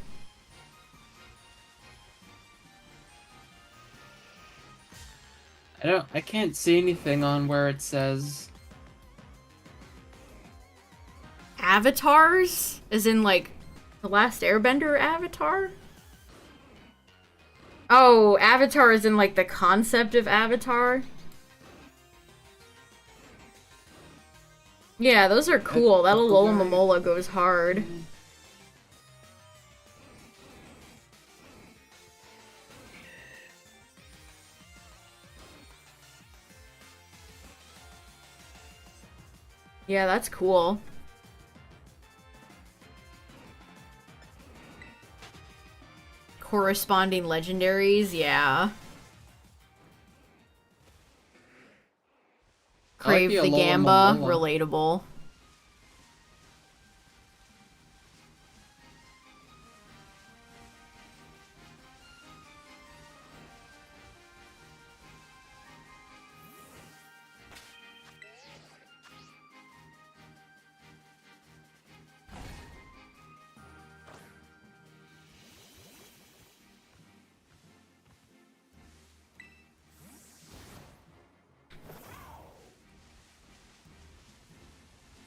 S2: I can't see anything on where it says
S1: Avatars? As in, like, the Last Airbender avatar? Oh, Avatar is in, like, the concept of Avatar? Yeah, those are cool. That Alola Momola goes hard. Yeah, that's cool. Corresponding legendaries, yeah. Crave the Gamba, relatable.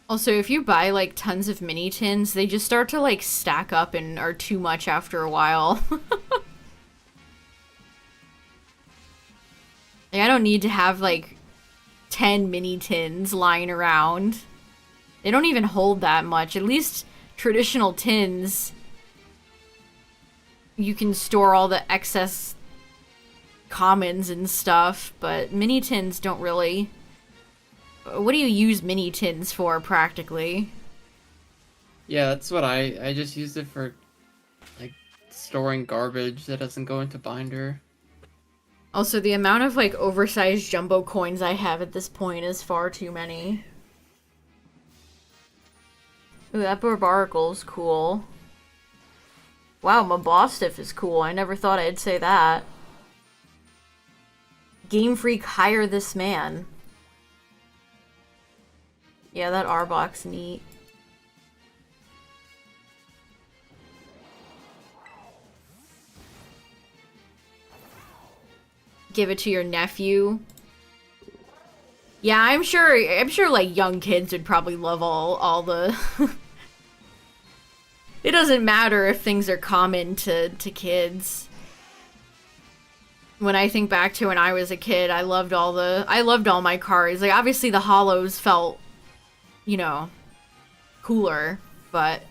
S1: Also, if you buy, like, tons of mini tins, they just start to, like, stack up and are too much after a while. Like, I don't need to have, like, 10 mini tins lying around. They don't even hold that much. At least traditional tins, you can store all the excess commons and stuff, but mini tins don't really... What do you use mini tins for, practically?
S2: Yeah, that's what I just used it for, like, storing garbage that doesn't go into binder.
S1: Also, the amount of, like, oversized jumbo coins I have at this point is far too many. Ooh, that Barbaracle's cool. Wow, Mabostiff is cool. I never thought I'd say that. Game Freak, hire this man. Yeah, that Arbok's neat. Give it to your nephew. Yeah, I'm sure like young kids would probably love all the It doesn't matter if things are common to kids. When I think back to when I was a kid, I loved all my cards. Like, obviously the holos felt, you know, cooler, but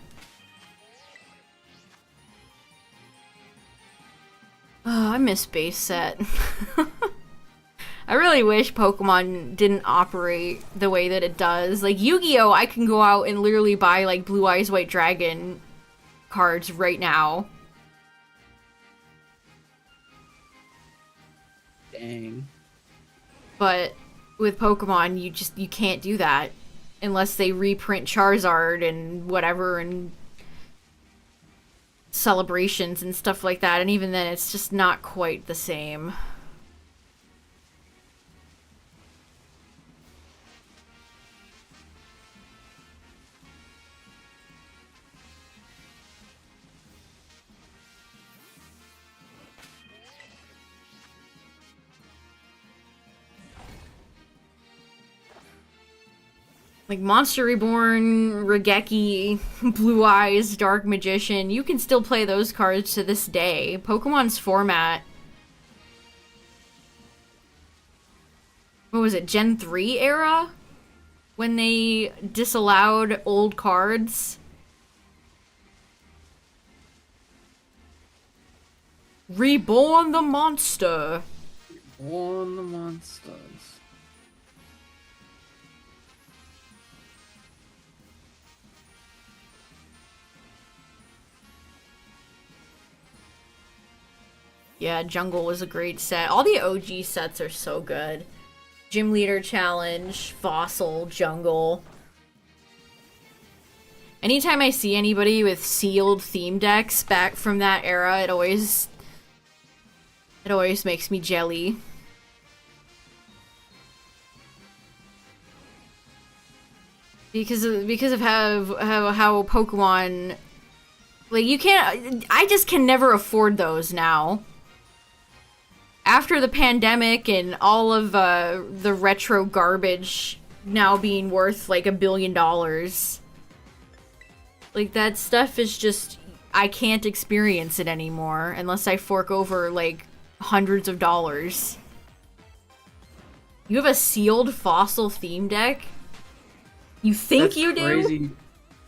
S1: oh, I miss base set. I really wish Pokemon didn't operate the way that it does. Like, Yu-Gi-Oh! I can go out and literally buy, like, Blue Eyes White Dragon cards right now.
S2: Dang.
S1: But with Pokemon, you can't do that unless they reprint Charizard and whatever and celebrations and stuff like that. And even then, it's just not quite the same. Like Monster Reborn, Regeki, Blue Eyes, Dark Magician, you can still play those cards to this day. Pokemon's format... What was it, Gen 3 era? When they disallowed old cards? Reborn the monster!
S2: Reborn the monsters.
S1: Yeah, Jungle was a great set. All the OG sets are so good. Gym Leader Challenge, Fossil, Jungle. Anytime I see anybody with sealed theme decks back from that era, it always makes me jelly. Because of how Pokemon, like, you can't, I just can never afford those now. After the pandemic and all of the retro garbage now being worth like $1 billion, like, that stuff is just, I can't experience it anymore unless I fork over like hundreds of dollars. You have a sealed Fossil theme deck? You think
S2: That's
S1: you do?
S2: Crazy.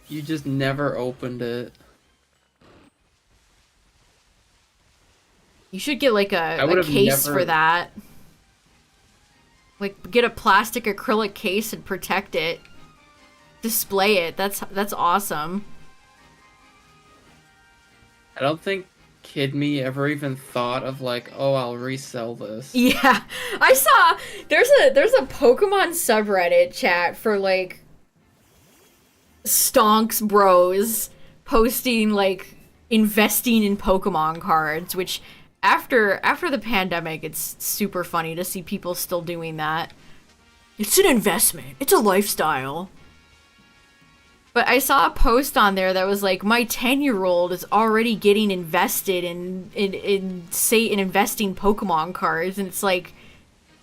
S2: You just never opened it.
S1: You should get like a case for that. Like, get a plastic acrylic case and protect it. Display it. That's awesome.
S2: I don't think Kid Me ever even thought of like, oh, I'll resell this.
S1: Yeah. I saw there's a Pokemon subreddit chat for like Stonks bros posting like investing in Pokemon cards, which after the pandemic, it's super funny to see people still doing that. It's an investment. It's a lifestyle. But I saw a post on there that was like, my 10-year-old is already getting invested in investing Pokemon cards, and it's like,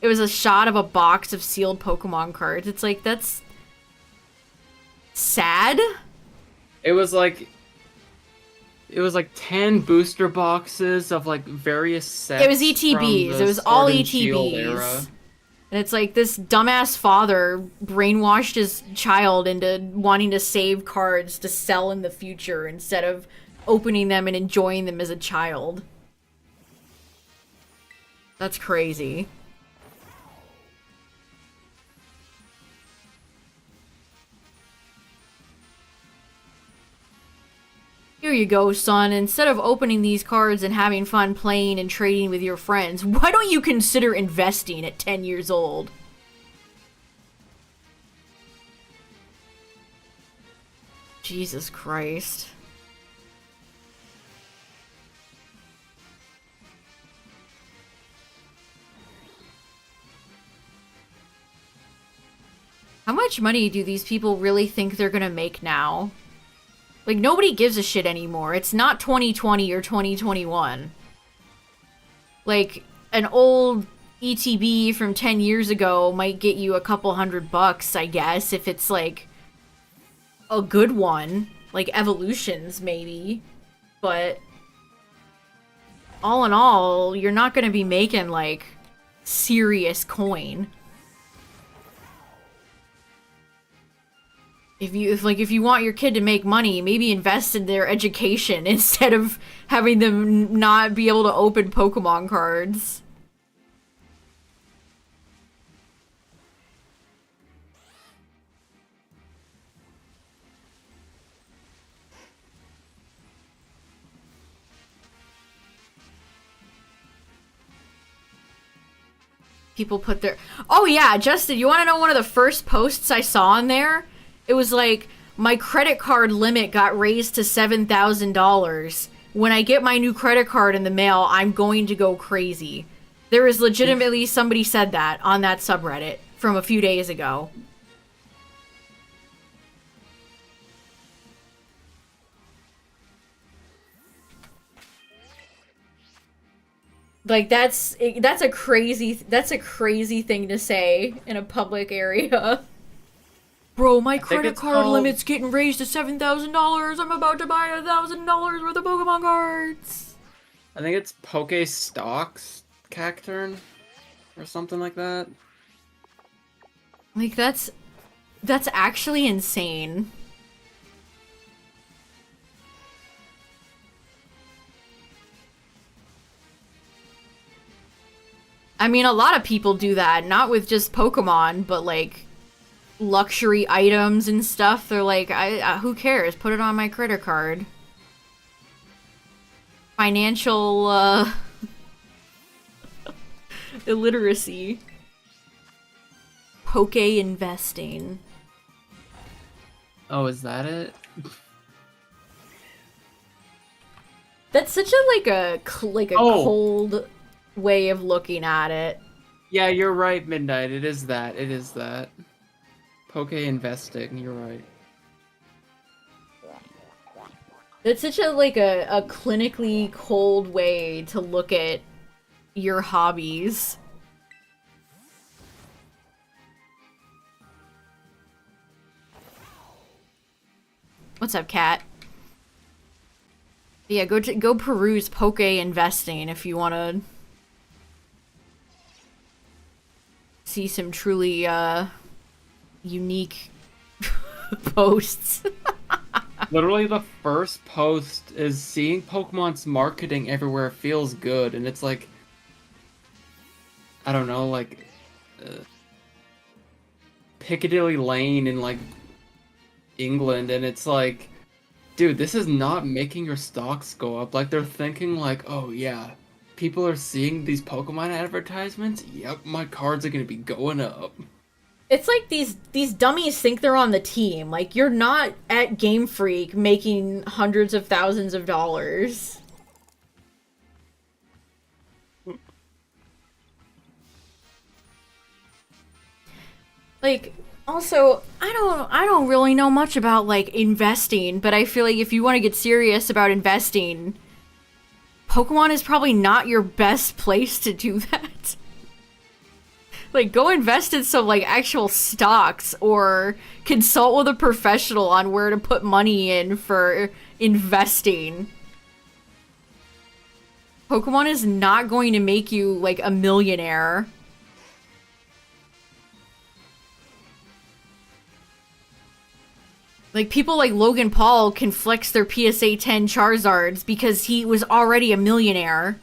S1: it was a shot of a box of sealed Pokemon cards. It's like, that's sad.
S2: It was like 10 booster boxes of like various sets.
S1: It was ETBs. It was all ETBs. And it's like, this dumbass father brainwashed his child into wanting to save cards to sell in the future instead of opening them and enjoying them as a child. That's crazy. Here you go, son. Instead of opening these cards and having fun playing and trading with your friends, why don't you consider investing at 10 years old? Jesus Christ. How much money do these people really think they're gonna make now? Like, nobody gives a shit anymore. It's not 2020 or 2021. Like, an old ETB from 10 years ago might get you a couple $100, I guess, if it's, like, a good one. Like, Evolutions, maybe. But all in all, you're not gonna be making, like, serious coin. If you want your kid to make money, maybe invest in their education instead of having them not be able to open Pokemon cards. People put their... Oh yeah, Justin, you want to know one of the first posts I saw on there? It was like, my credit card limit got raised to $7,000. When I get my new credit card in the mail, I'm going to go crazy. There is legitimately somebody said that on that subreddit from a few days ago. Like, that's a crazy thing to say in a public area. Bro, my credit card limit's getting raised to $7,000. I'm about to buy $1,000 worth of Pokemon cards.
S2: I think it's Pokestocks Cacturn or something like that.
S1: Like, that's actually insane. I mean, a lot of people do that, not with just Pokemon, but like luxury items and stuff. They're like, who cares? Put it on my credit card. Financial Illiteracy. Poke investing.
S2: Oh, is that it?
S1: That's such a like a
S2: Oh.
S1: cold way of looking at it.
S2: Yeah, you're right, Midnight. It is that. It is that. Poke investing. You're right.
S1: It's such a like a clinically cold way to look at your hobbies. What's up, cat? Yeah, go peruse Poke investing if you want to see some truly unique posts.
S2: Literally, the first post is seeing Pokemon's marketing everywhere feels good, and it's like, I don't know, like Piccadilly Lane in like England, and it's like, dude, this is not making your stocks go up. Like they're thinking like, oh yeah, people are seeing these Pokemon advertisements. Yep, my cards are gonna be going up.
S1: It's like these dummies think they're on the team. Like, you're not at Game Freak making hundreds of thousands of dollars. Like, also, I don't really know much about like investing, but I feel like if you want to get serious about investing, Pokemon is probably not your best place to do that. Like, go invest in some, like, actual stocks or consult with a professional on where to put money in for investing. Pokemon is not going to make you, like, a millionaire. Like, people like Logan Paul can flex their PSA 10 Charizards because he was already a millionaire.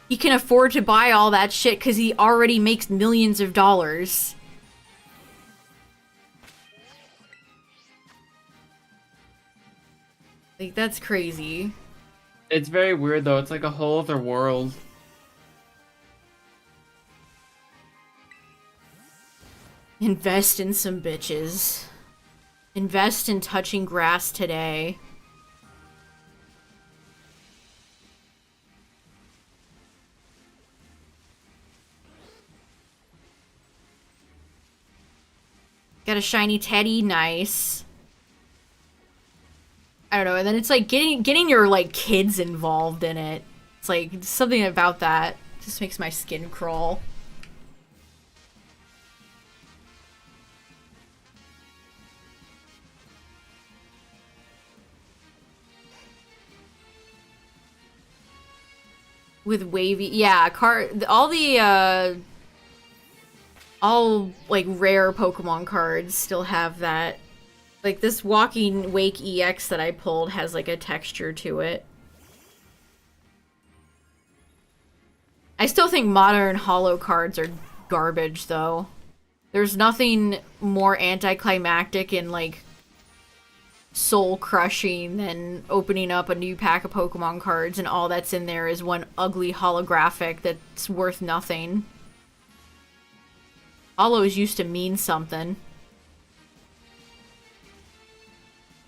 S1: He can afford to buy all that shit because he already makes millions of dollars. Like, that's crazy.
S2: It's very weird though. It's like a whole other world.
S1: Invest in some bitches. Invest in touching grass today. Got a shiny Teddy, nice. I don't know, and then it's like getting your like kids involved in it. It's like something about that just makes my skin crawl. With wavy, yeah, all like rare Pokemon cards still have that. Like this Walking Wake EX that I pulled has like a texture to it. I still think modern holo cards are garbage though. There's nothing more anticlimactic and like soul crushing than opening up a new pack of Pokemon cards and all that's in there is one ugly holographic that's worth nothing. Holos used to mean something.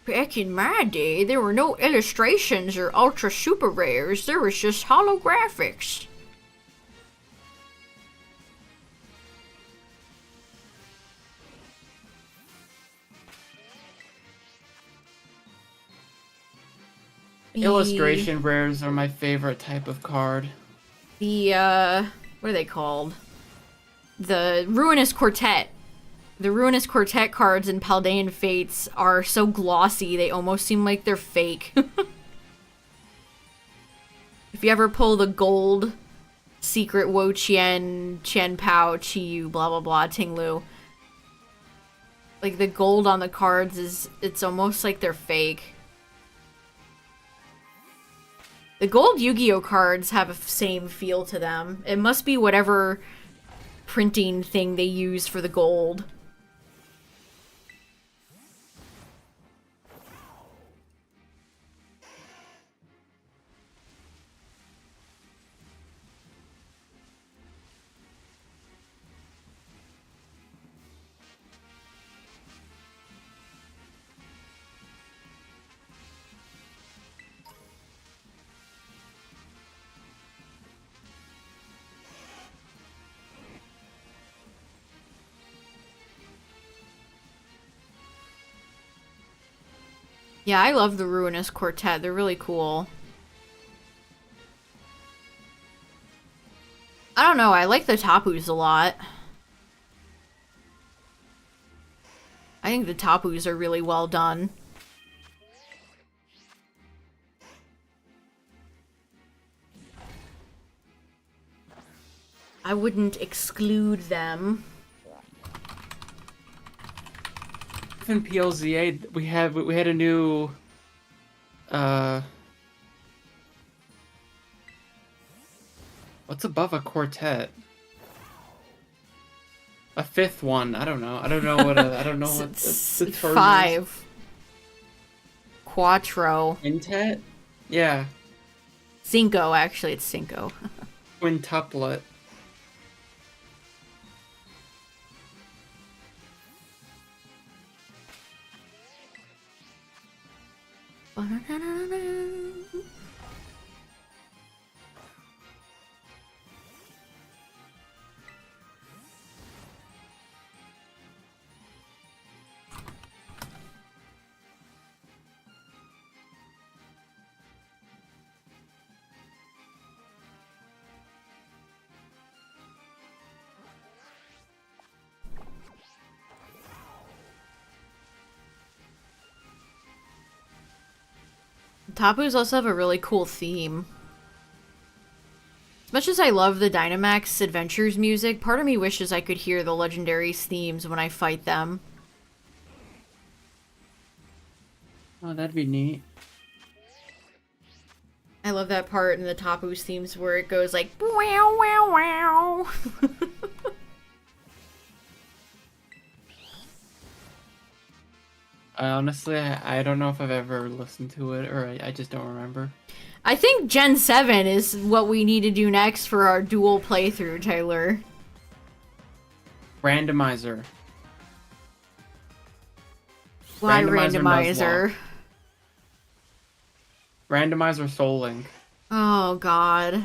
S1: Back in my day, there were no illustrations or ultra super rares, there was just holographics.
S2: Illustration rares are my favorite type of card.
S1: What are they called? The Ruinous Quartet. The Ruinous Quartet cards in Paldean Fates are so glossy, they almost seem like they're fake. If you ever pull the gold secret Wo Chien, Chen Pao, Chi blah blah blah, Tinglu, like the gold on the cards it's almost like they're fake. The gold Yu-Gi-Oh cards have a same feel to them. It must be whatever printing thing they use for the gold. Yeah, I love the Ruinous Quartet. They're really cool. I don't know, I like the Tapus a lot. I think the Tapus are really well done. I wouldn't exclude them.
S2: In PLZA, we had a new what's above a quartet? A fifth one. I don't know. I don't know what the term
S1: Five.
S2: is.
S1: Quattro.
S2: Quintet? Yeah.
S1: Cinco, actually, it's cinco.
S2: Quintuplet.
S1: Tapus also have a really cool theme. As much as I love the Dynamax Adventures music, part of me wishes I could hear the Legendaries themes when I fight them.
S2: Oh, that'd be neat.
S1: I love that part in the Tapus themes where it goes like wow wow wow.
S2: I don't know if I've ever listened to it, or I just don't remember.
S1: I think Gen 7 is what we need to do next for our dual playthrough, Tyler.
S2: Randomizer.
S1: Why
S2: Randomizer
S1: randomizer?
S2: Randomizer Soul Link.
S1: Oh god.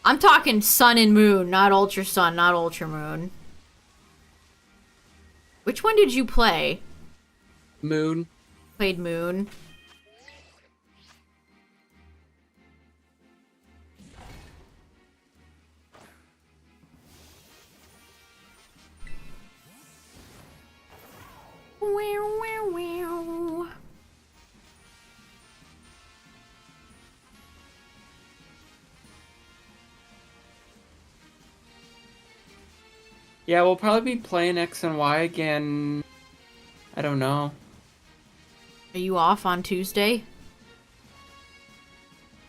S1: I'm talking Sun and Moon, not Ultra Sun, not Ultra Moon. Which one did you play?
S2: Moon.
S1: Played Moon. Wow, wow, wow.
S2: Yeah, we'll probably be playing X and Y again. I don't know.
S1: Are you off on Tuesday?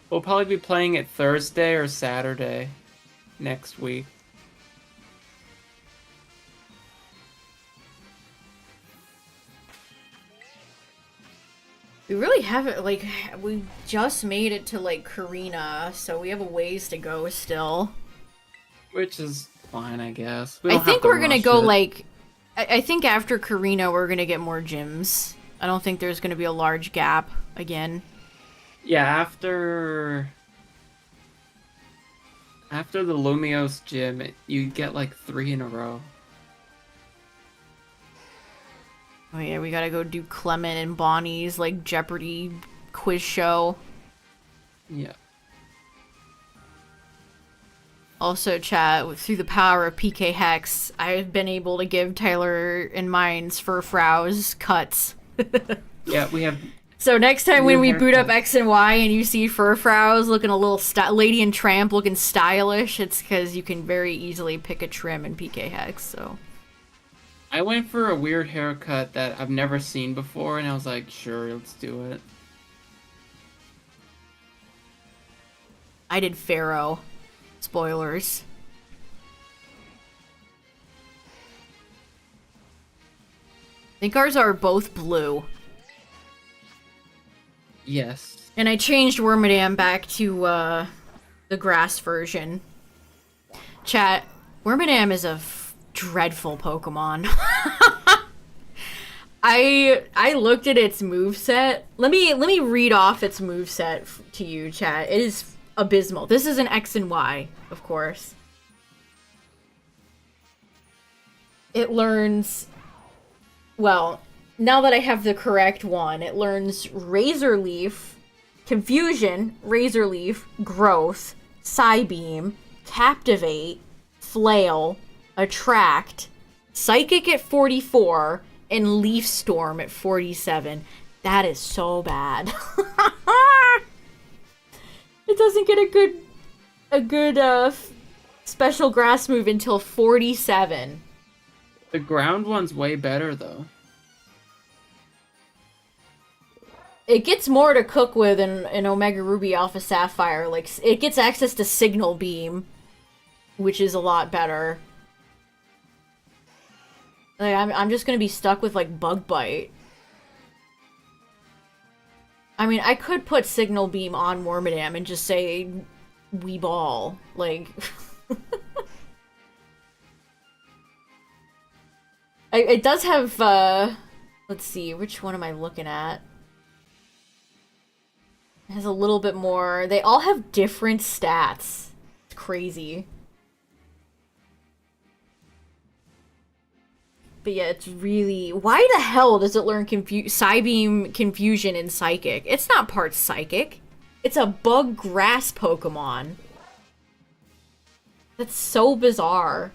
S2: We'll probably be playing it Thursday or Saturday next week.
S1: We really haven't, like, we just made it to, like, Karina, so we have a ways to go still.
S2: Which is fine, I guess. We
S1: I
S2: don't have
S1: think
S2: to
S1: we're gonna
S2: rush
S1: go,
S2: it.
S1: like, I think after Karina we're gonna get more gyms. I don't think there's gonna be a large gap again.
S2: Yeah, after the Lumios gym, you get like 3 in a row.
S1: Oh yeah, we gotta go do Clement and Bonnie's, like, Jeopardy quiz show.
S2: Yeah.
S1: Also, chat, through the power of PK Hex, I've been able to give Tyler and mine's Furfrow's cuts.
S2: Yeah, we have.
S1: So next time when
S2: New
S1: we boot up
S2: haircuts.
S1: X and Y and you see Furfrow's looking a little Lady and Tramp looking stylish, it's because you can very easily pick a trim in PK Hex, so.
S2: I went for a weird haircut that I've never seen before, and I was like, sure, let's do it.
S1: I did Pharaoh. Spoilers. I think ours are both blue.
S2: Yes.
S1: And I changed Wormadam back to the grass version. Chat, Wormadam is a dreadful Pokemon. I looked at its moveset. Let me read off its moveset to you, chat. It is abysmal. This is an X and Y, of course. It learns, well, now that I have the correct one, it learns Razor Leaf, Confusion, Razor Leaf, Growth, Psybeam, Captivate, Flail, Attract, Psychic at 44, and Leaf Storm at 47. That is so bad. It doesn't get a good special grass move until 47.
S2: The ground one's way better though.
S1: It gets more to cook with in Omega Ruby Alpha Sapphire. Like, it gets access to Signal Beam, which is a lot better. Like, I'm just gonna be stuck with, like, Bug Bite. I mean, I could put Signal Beam on Wormadam and just say, we ball. Like... it does have, let's see, which one am I looking at? It has a little bit more. They all have different stats. It's crazy. But yeah, it's really... Why the hell does it learn Psybeam, Confusion, and Psychic? It's not part Psychic. It's a bug grass Pokemon. That's so bizarre.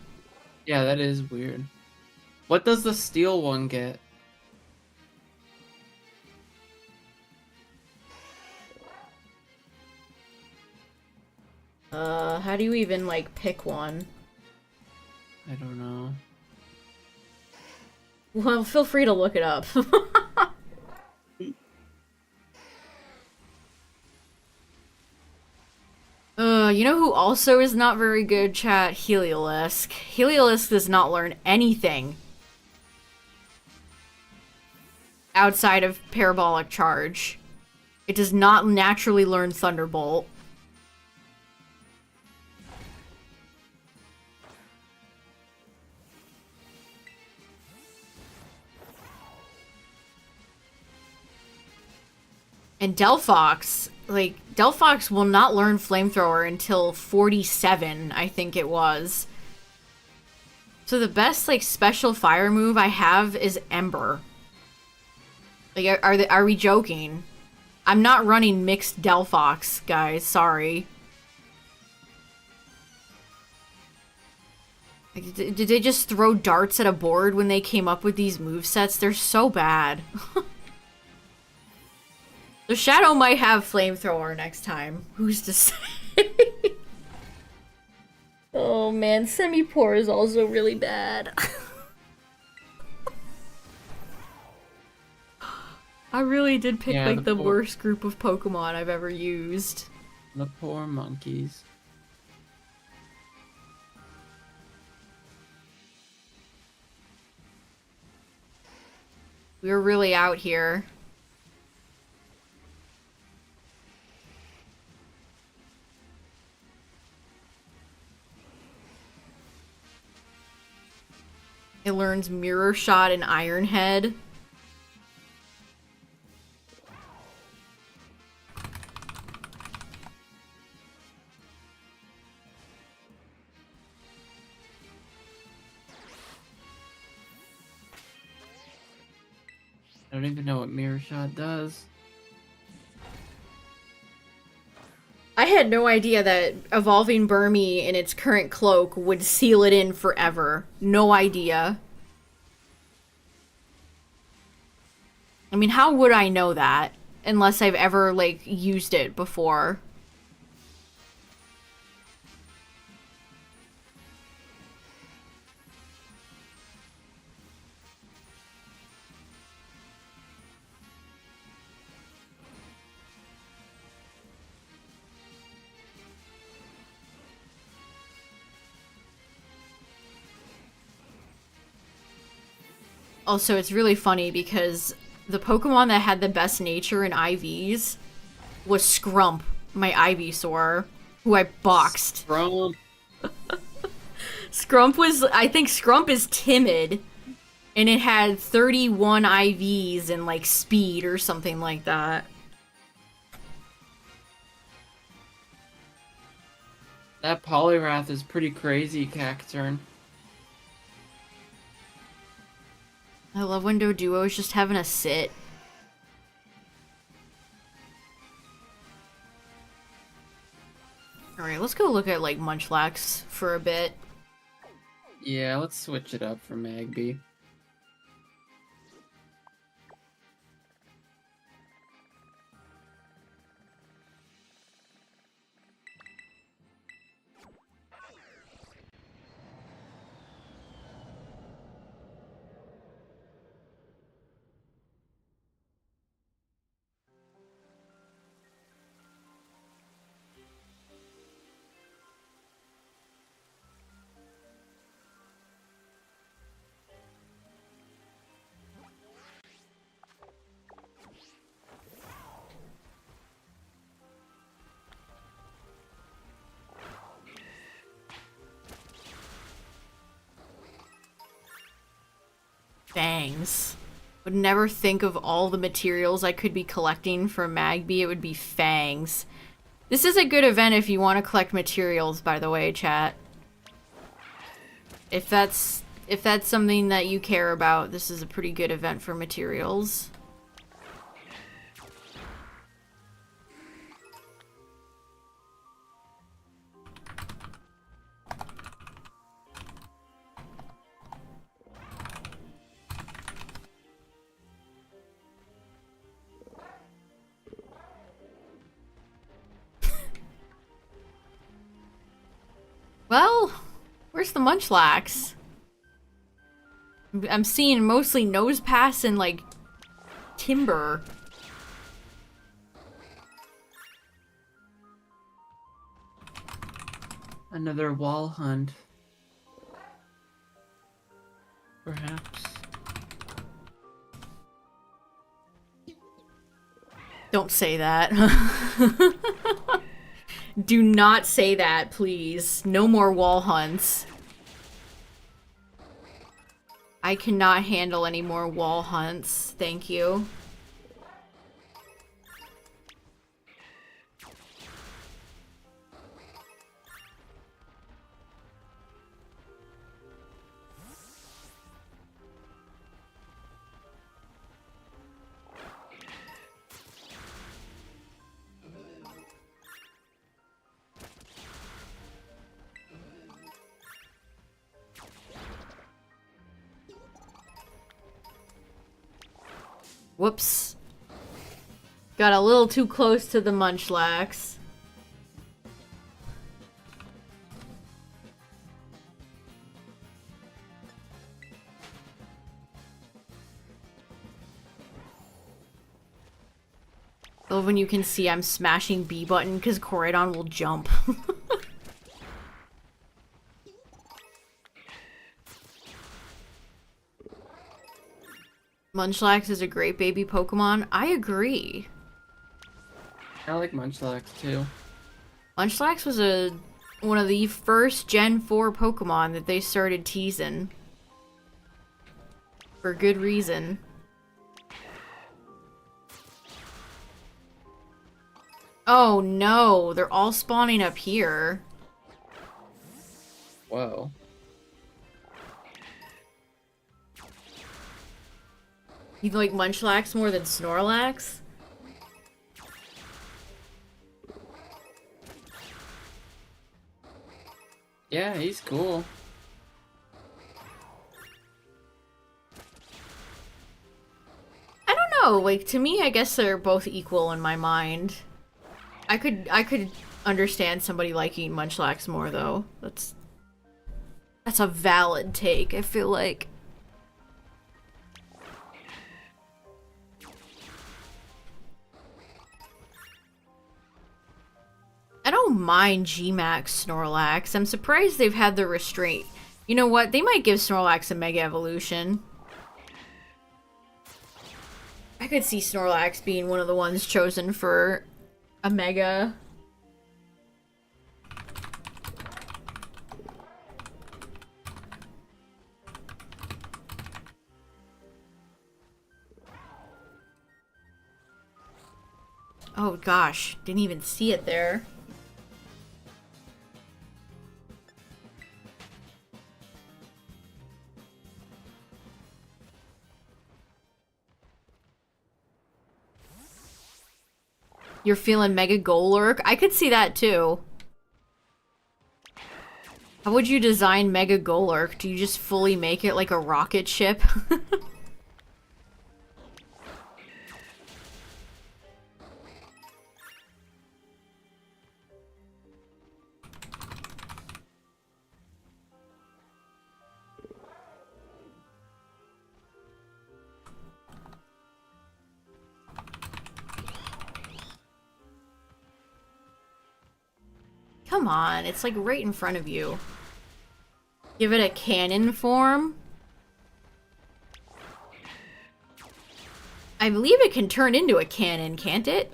S2: Yeah, that is weird. What does the steel one get?
S1: How do you even, like, pick one?
S2: I don't know.
S1: Well, feel free to look it up. You know who also is not very good, chat? Heliolisk. Heliolisk does not learn anything outside of Parabolic Charge. It does not naturally learn Thunderbolt. And Delphox, like, Delphox will not learn Flamethrower until 47, I think it was. So the best, like, special fire move I have is Ember. Like, are we joking? I'm not running mixed Delphox, guys, sorry. Like, did they just throw darts at a board when they came up with these movesets? They're so bad. The Shadow might have Flamethrower next time. Who's to say? Oh man, Semi-Pour is also really bad. I really did pick, like, the worst group of Pokemon I've ever used.
S2: The poor monkeys.
S1: We were really out here. It learns Mirror Shot and Iron Head.
S2: I don't even know what Mirror Shot does.
S1: I had no idea that evolving Burmy in its current cloak would seal it in forever. No idea. I mean, how would I know that? Unless I've ever, like, used it before. Also, it's really funny because the Pokemon that had the best nature in IVs was Scrump, my Ivysaur, who I boxed.
S2: Scrump.
S1: Scrump was, I think Scrump is timid, and it had 31 IVs and, like, speed or something like that.
S2: That Poliwrath is pretty crazy, Cacturn.
S1: I love when Doduo is just having a sit. Alright, let's go look at, like, Munchlax for a bit.
S2: Yeah, let's switch it up for Magby.
S1: Fangs. Would never think of all the materials I could be collecting for Magby. It would be fangs. This is a good event if you want to collect materials, by the way, chat. If that's something that you care about, this is a pretty good event for materials. Well, where's the Munchlax? I'm seeing mostly Nosepass and, like, Timber.
S2: Another wall hunt. Perhaps.
S1: Don't say that. Do not say that, please. No more wall hunts. I cannot handle any more wall hunts. Thank you. Whoops. Got a little too close to the Munchlax. Oh, when you can see I'm smashing B button because Koraidon will jump. Munchlax is a great baby Pokemon. I agree.
S2: I like Munchlax too.
S1: Munchlax was one of the first Gen 4 Pokemon that they started teasing. For good reason. Oh no, they're all spawning up here.
S2: Whoa.
S1: You like Munchlax more than Snorlax?
S2: Yeah, he's cool.
S1: I don't know, like to me I guess they're both equal in my mind. I could understand somebody liking Munchlax more though. That's a valid take, I feel like. I don't mind G-Max Snorlax. I'm surprised they've had the restraint. You know what? They might give Snorlax a Mega Evolution. I could see Snorlax being one of the ones chosen for a Mega. Oh gosh, didn't even see it there. You're feeling Mega Golurk? I could see that too. How would you design Mega Golurk? Do you just fully make it like a rocket ship? Come on, it's like right in front of you. Give it a cannon form. I believe it can turn into a cannon, can't it?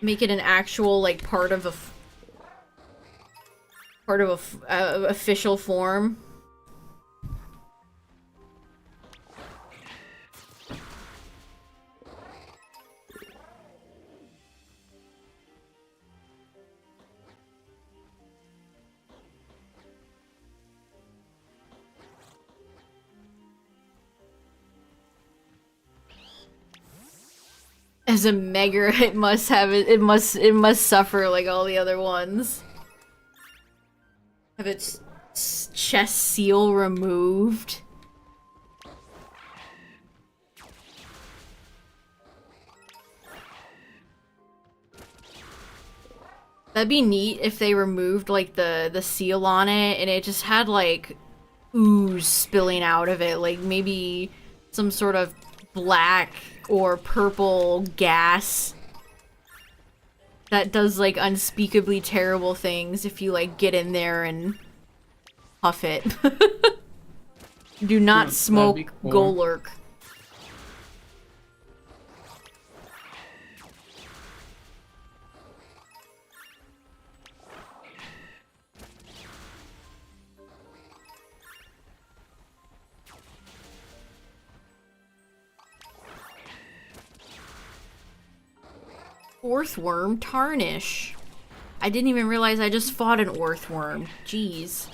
S1: Make it an actual, like, part of a official form. As a mega, it must suffer like all the other ones. Have its chest seal removed. That'd be neat if they removed like the seal on it and it just had like ooze spilling out of it, like maybe some sort of black or purple gas that does like unspeakably terrible things if you like get in there and puff it. Do not smoke
S2: cool.
S1: Golurk. Orthworm Tarnish. I didn't even realize I just fought an Orthworm. Jeez.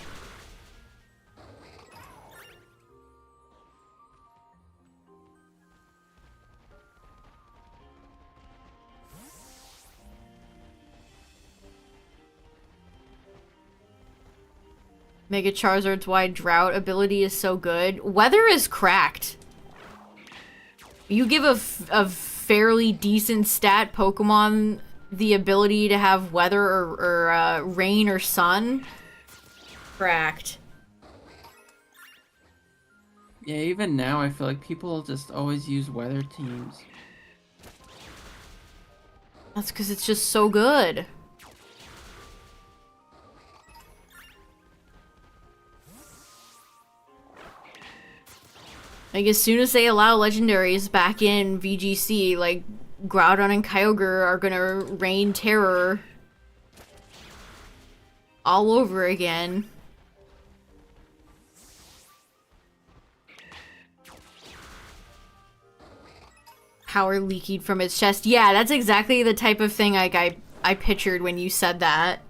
S1: Mega Charizard's Wide Drought ability is so good. Weather is cracked. You give a fairly decent stat Pokemon the ability to have weather or rain or sun. Cracked.
S2: Yeah, even now I feel like people just always use weather teams.
S1: That's because it's just so good. Like, as soon as they allow legendaries back in VGC, like, Groudon and Kyogre are gonna rain terror all over again. Power leaking from its chest. Yeah, that's exactly the type of thing like I pictured when you said that.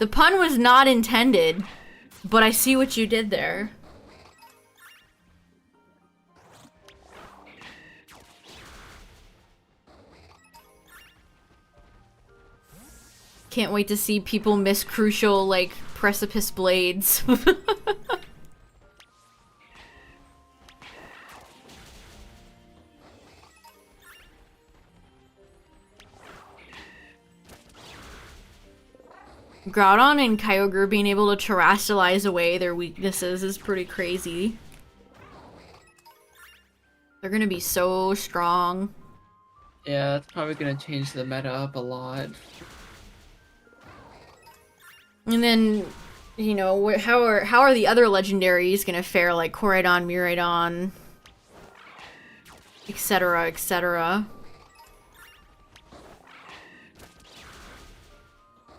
S1: The pun was not intended, but I see what you did there. Can't wait to see people miss crucial, like, precipice blades. Groudon and Kyogre being able to terrestrialize away their weaknesses is pretty crazy. They're gonna be so strong.
S2: Yeah, that's probably gonna change the meta up a lot.
S1: And then, you know, how are the other legendaries gonna fare, like Koraidon, Miraidon, etc., etc.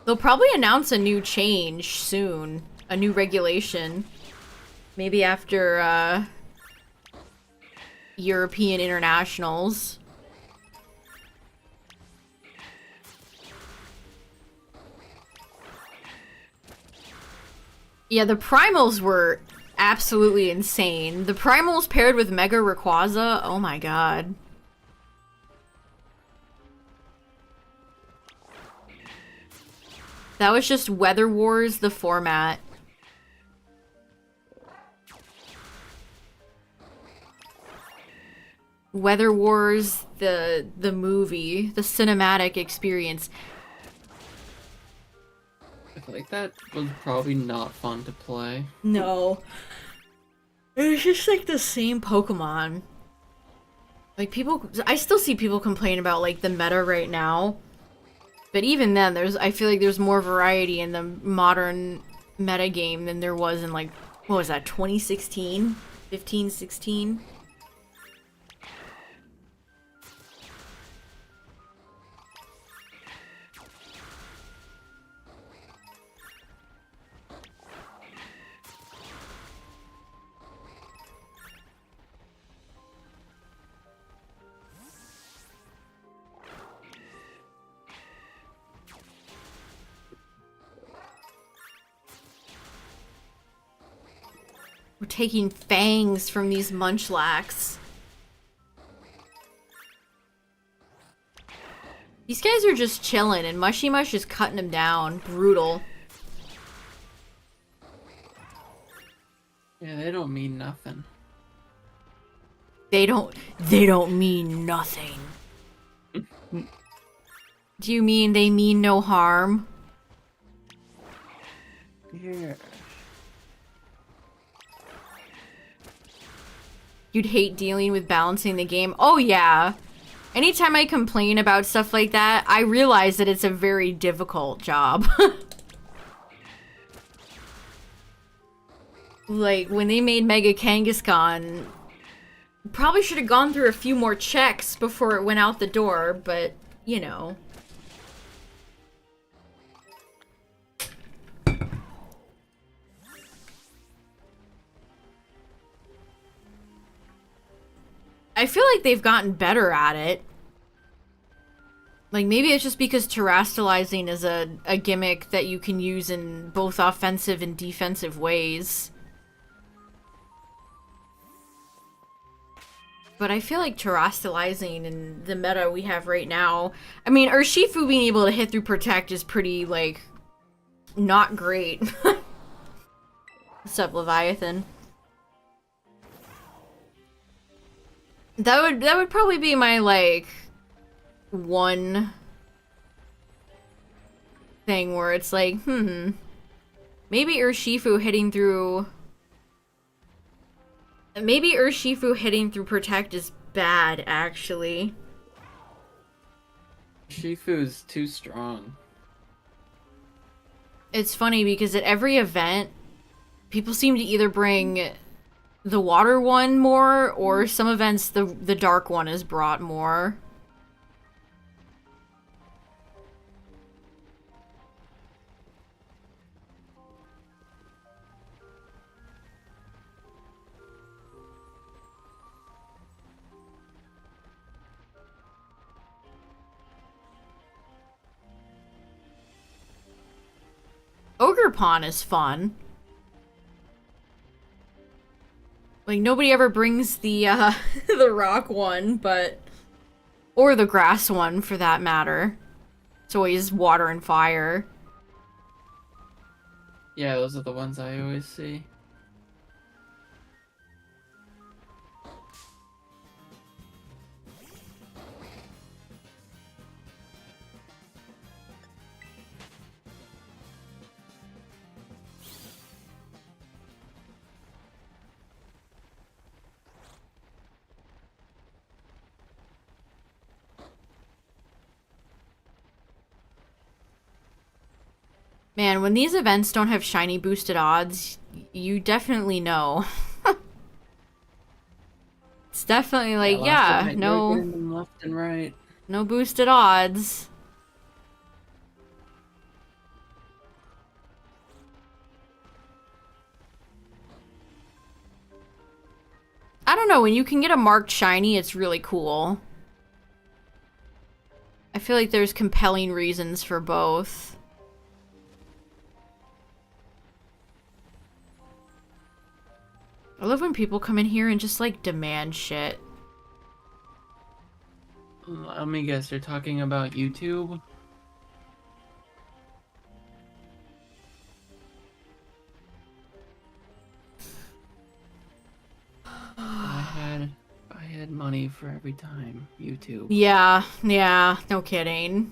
S1: They'll probably announce a new change soon, a new regulation. Maybe after, European internationals. Yeah, the primals were absolutely insane. The primals paired with Mega Rayquaza, oh my god. That was just Weather Wars, the format. Weather Wars, the movie, the cinematic experience.
S2: I feel like that was probably not fun to play.
S1: No. It was just like the same Pokemon. Like people, I still see people complain about like the meta right now. But even then, I feel like there's more variety in the modern meta game than there was in like, what was that, 2016? 15, 16? We're taking fangs from these munchlax. These guys are just chilling, and Mushy Mush is cutting them down. Brutal.
S2: Yeah, they don't mean nothing.
S1: They don't mean nothing. Do you mean they mean no harm?
S2: Yeah.
S1: You'd hate dealing with balancing the game. Oh yeah. Anytime I complain about stuff like that, I realize that it's a very difficult job. Like, when they made Mega Kangaskhan, probably should have gone through a few more checks before it went out the door, but, you know. I feel like they've gotten better at it. Like, maybe it's just because terastallizing is a gimmick that you can use in both offensive and defensive ways. But I feel like terastallizing in the meta we have right now... I mean, Urshifu being able to hit through Protect is pretty, like, not great. What's up, Leviathan? That would probably be my, like, one thing where it's like, maybe Urshifu hitting through... Maybe Urshifu hitting through Protect is bad, actually.
S2: Shifu's too strong.
S1: It's funny because at every event, people seem to either bring the water one more, or some events the dark one is brought more. Ogerpon is fun. Like, nobody ever brings the, the rock one, but... Or the grass one, for that matter. It's always water and fire.
S2: Yeah, those are the ones I always see.
S1: Man, when these events don't have shiny boosted odds, you definitely know. It's definitely like, yeah, no...
S2: Left and right.
S1: No boosted odds. I don't know, when you can get a marked shiny, it's really cool. I feel like there's compelling reasons for both. I love when people come in here and just, like, demand shit.
S2: Let me guess, you're talking about YouTube? I had money for every time. YouTube.
S1: Yeah, no kidding.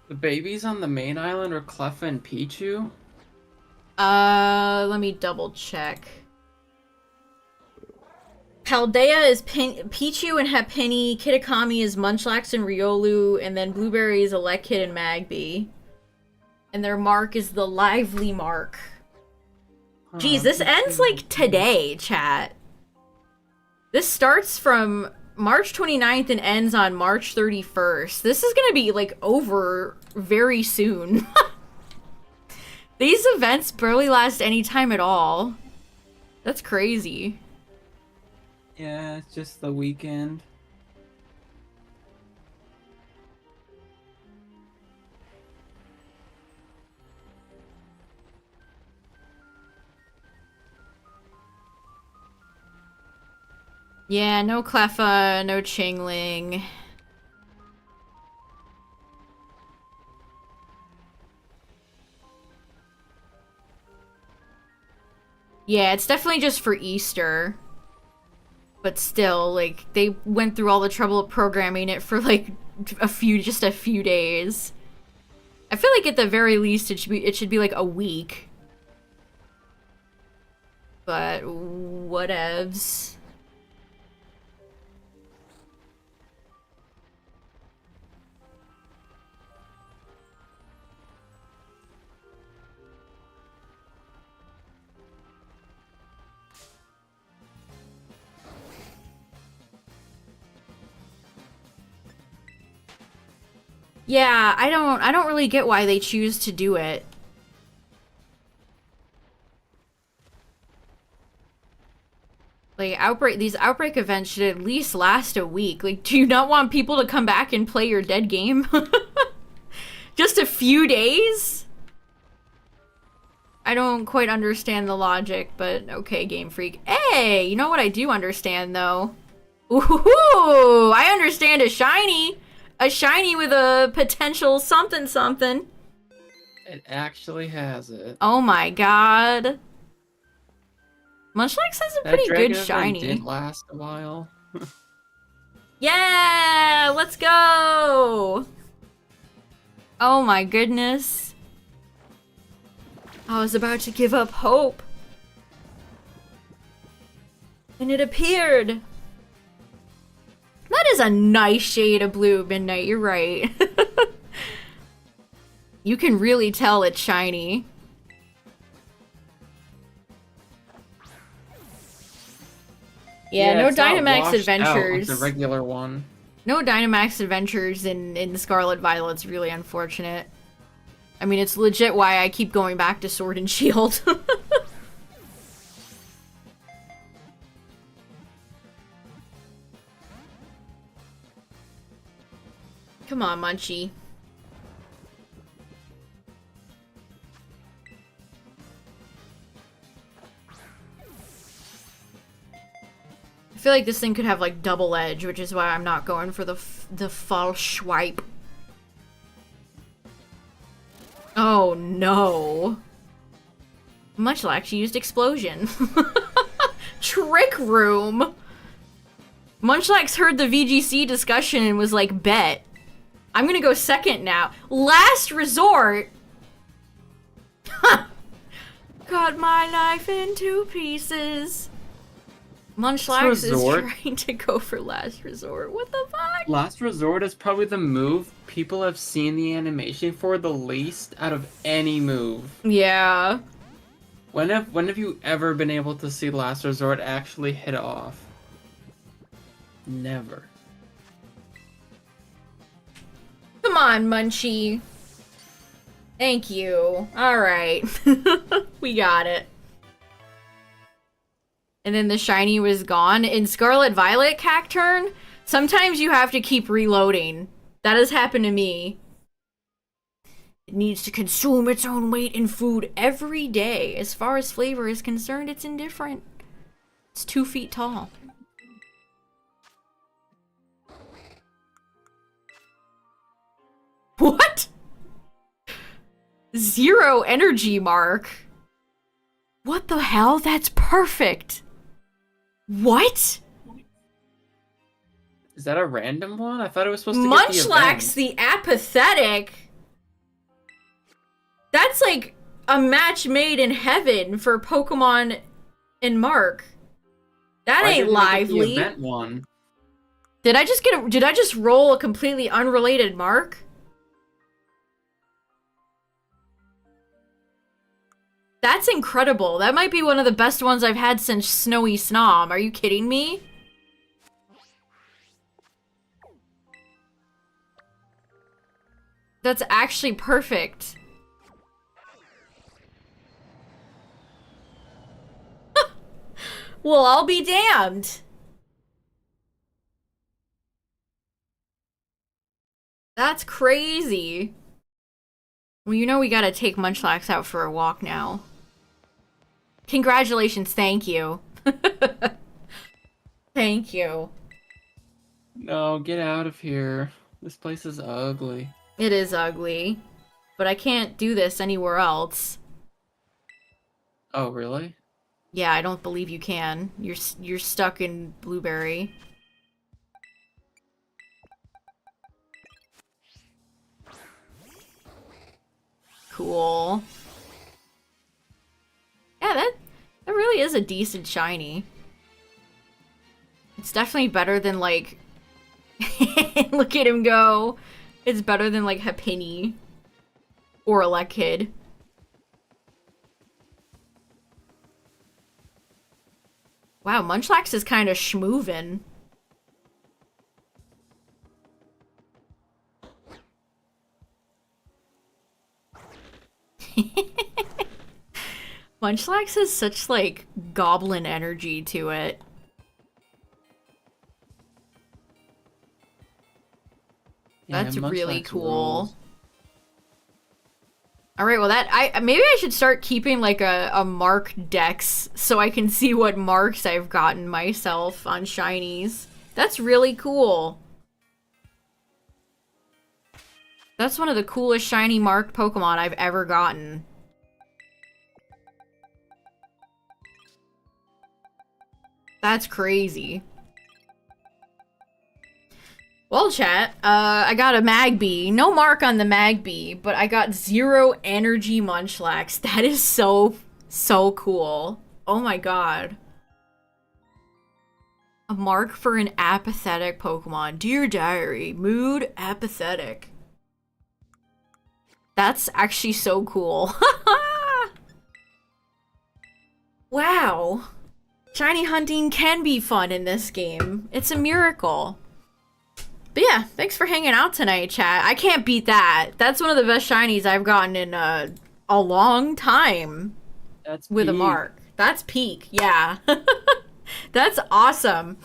S2: The babies on the main island are Cleffa and Pichu?
S1: Let me double check. Paldea is Pichu and Hapenny, Kitakami is Munchlax and Riolu, and then Blueberry is Elekid and Magby. And their mark is the lively mark. Jeez, this ends like today, chat. This starts from March 29th and ends on March 31st. This is gonna be like over very soon. These events barely last any time at all. That's crazy.
S2: Yeah, it's just the weekend.
S1: Yeah, no Cleffa, no Chingling. Yeah, it's definitely just for Easter. But still, like, they went through all the trouble of programming it for, like, just a few days. I feel like at the very least it should be like a week. But whatevs. Yeah, I don't really get why they choose to do it. Like, these Outbreak events should at least last a week. Like, do you not want people to come back and play your dead game? Just a few days? I don't quite understand the logic, but okay, Game Freak. Hey, you know what I do understand, though? Ooh, I understand a shiny! A shiny with a potential something something.
S2: It actually has it.
S1: Oh my god. Munchlax has a pretty good shiny.
S2: That did last a while.
S1: Yeah, let's go! Oh my goodness. I was about to give up hope. And it appeared. That is a nice shade of blue, Midnight, you're right. You can really tell it's shiny. Yeah, no Dynamax Adventures.
S2: The regular one.
S1: No Dynamax Adventures in Scarlet Violet's really unfortunate. I mean, it's legit why I keep going back to Sword and Shield. Come on, Munchie. I feel like this thing could have like double edge, which is why I'm not going for the false swipe. Oh no. Munchlax used Explosion. Trick Room. Munchlax heard the VGC discussion and was like, bet. I'm gonna go second now. Last resort. Cut my life into pieces. Munchlax is
S2: Resort.
S1: trying to go for last resort. What the fuck?
S2: Last Resort is probably the move people have seen the animation for the least out of any move.
S1: Yeah.
S2: When have you ever been able to see Last Resort actually hit off? Never.
S1: Come on, Munchie. Thank you. Alright. We got it. And then the shiny was gone. In Scarlet Violet Cacturn, sometimes you have to keep reloading. That has happened to me. It needs to consume its own weight in food every day. As far as flavor is concerned, it's indifferent. It's 2 feet tall. What? 0 energy mark. What the hell? That's perfect. What?
S2: Is that a random one? I thought it was supposed to get the
S1: Munchlax,
S2: event.
S1: the apathetic. That's like a match made in heaven for Pokemon and Mark. That
S2: Why
S1: ain't
S2: didn't it get
S1: lively.
S2: the event one?
S1: Did I just roll a completely unrelated Mark? That's incredible. That might be one of the best ones I've had since Snowy Snom. Are you kidding me? That's actually perfect. Well, I'll be damned. That's crazy. Well, you know we gotta take Munchlax out for a walk now. Congratulations, thank you. Thank you.
S2: No, get out of here. This place is ugly.
S1: It is ugly, but I can't do this anywhere else.
S2: Oh, really?
S1: Yeah, I don't believe you can. You're stuck in Blueberry. Cool. Yeah, that really is a decent shiny. It's definitely better than like look at him go. It's better than like Happiny or Elekid. Wow, Munchlax is kind of schmoovin'. Munchlax has such like goblin energy to it.
S2: Yeah,
S1: That's really
S2: Munchlax
S1: cool.
S2: rules.
S1: All right, well maybe I should start keeping like a mark dex so I can see what marks I've gotten myself on shinies. That's really cool. That's one of the coolest shiny marked Pokemon I've ever gotten. That's crazy. Well, chat, I got a Magby. No mark on the Magby, but I got 0 energy Munchlax. That is so cool. Oh my god. A mark for an apathetic Pokemon. Dear Diary, mood apathetic. That's actually so cool. Wow. Shiny hunting can be fun in this game. It's a miracle. But yeah, thanks for hanging out tonight, chat. I can't beat that. That's one of the best shinies I've gotten in a long time.
S2: That's
S1: with
S2: peak.
S1: a mark. That's peak, yeah. That's awesome.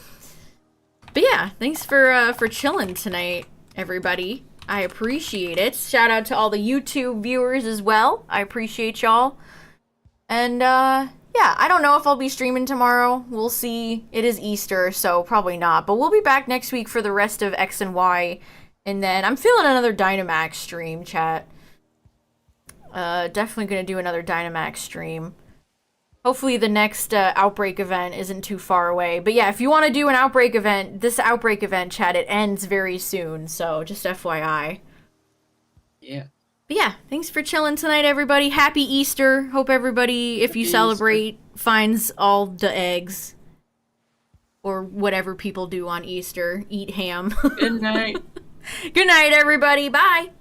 S1: But yeah, thanks for chilling tonight, everybody. I appreciate it. Shout out to all the YouTube viewers as well. I appreciate y'all. And yeah, I don't know if I'll be streaming tomorrow. We'll see. It is Easter, so probably not. But we'll be back next week for the rest of X and Y. And then I'm feeling another Dynamax stream, chat. Definitely gonna do another Dynamax stream. Hopefully the next Outbreak event isn't too far away. But yeah, if you want to do an Outbreak event, this Outbreak event, chat, it ends very soon. So just FYI.
S2: Yeah.
S1: But yeah, thanks for chilling tonight, everybody. Happy Easter. Hope everybody, if you celebrate, finds all the eggs. or whatever people do on Easter, eat ham.
S2: Good night.
S1: Good night, everybody. Bye.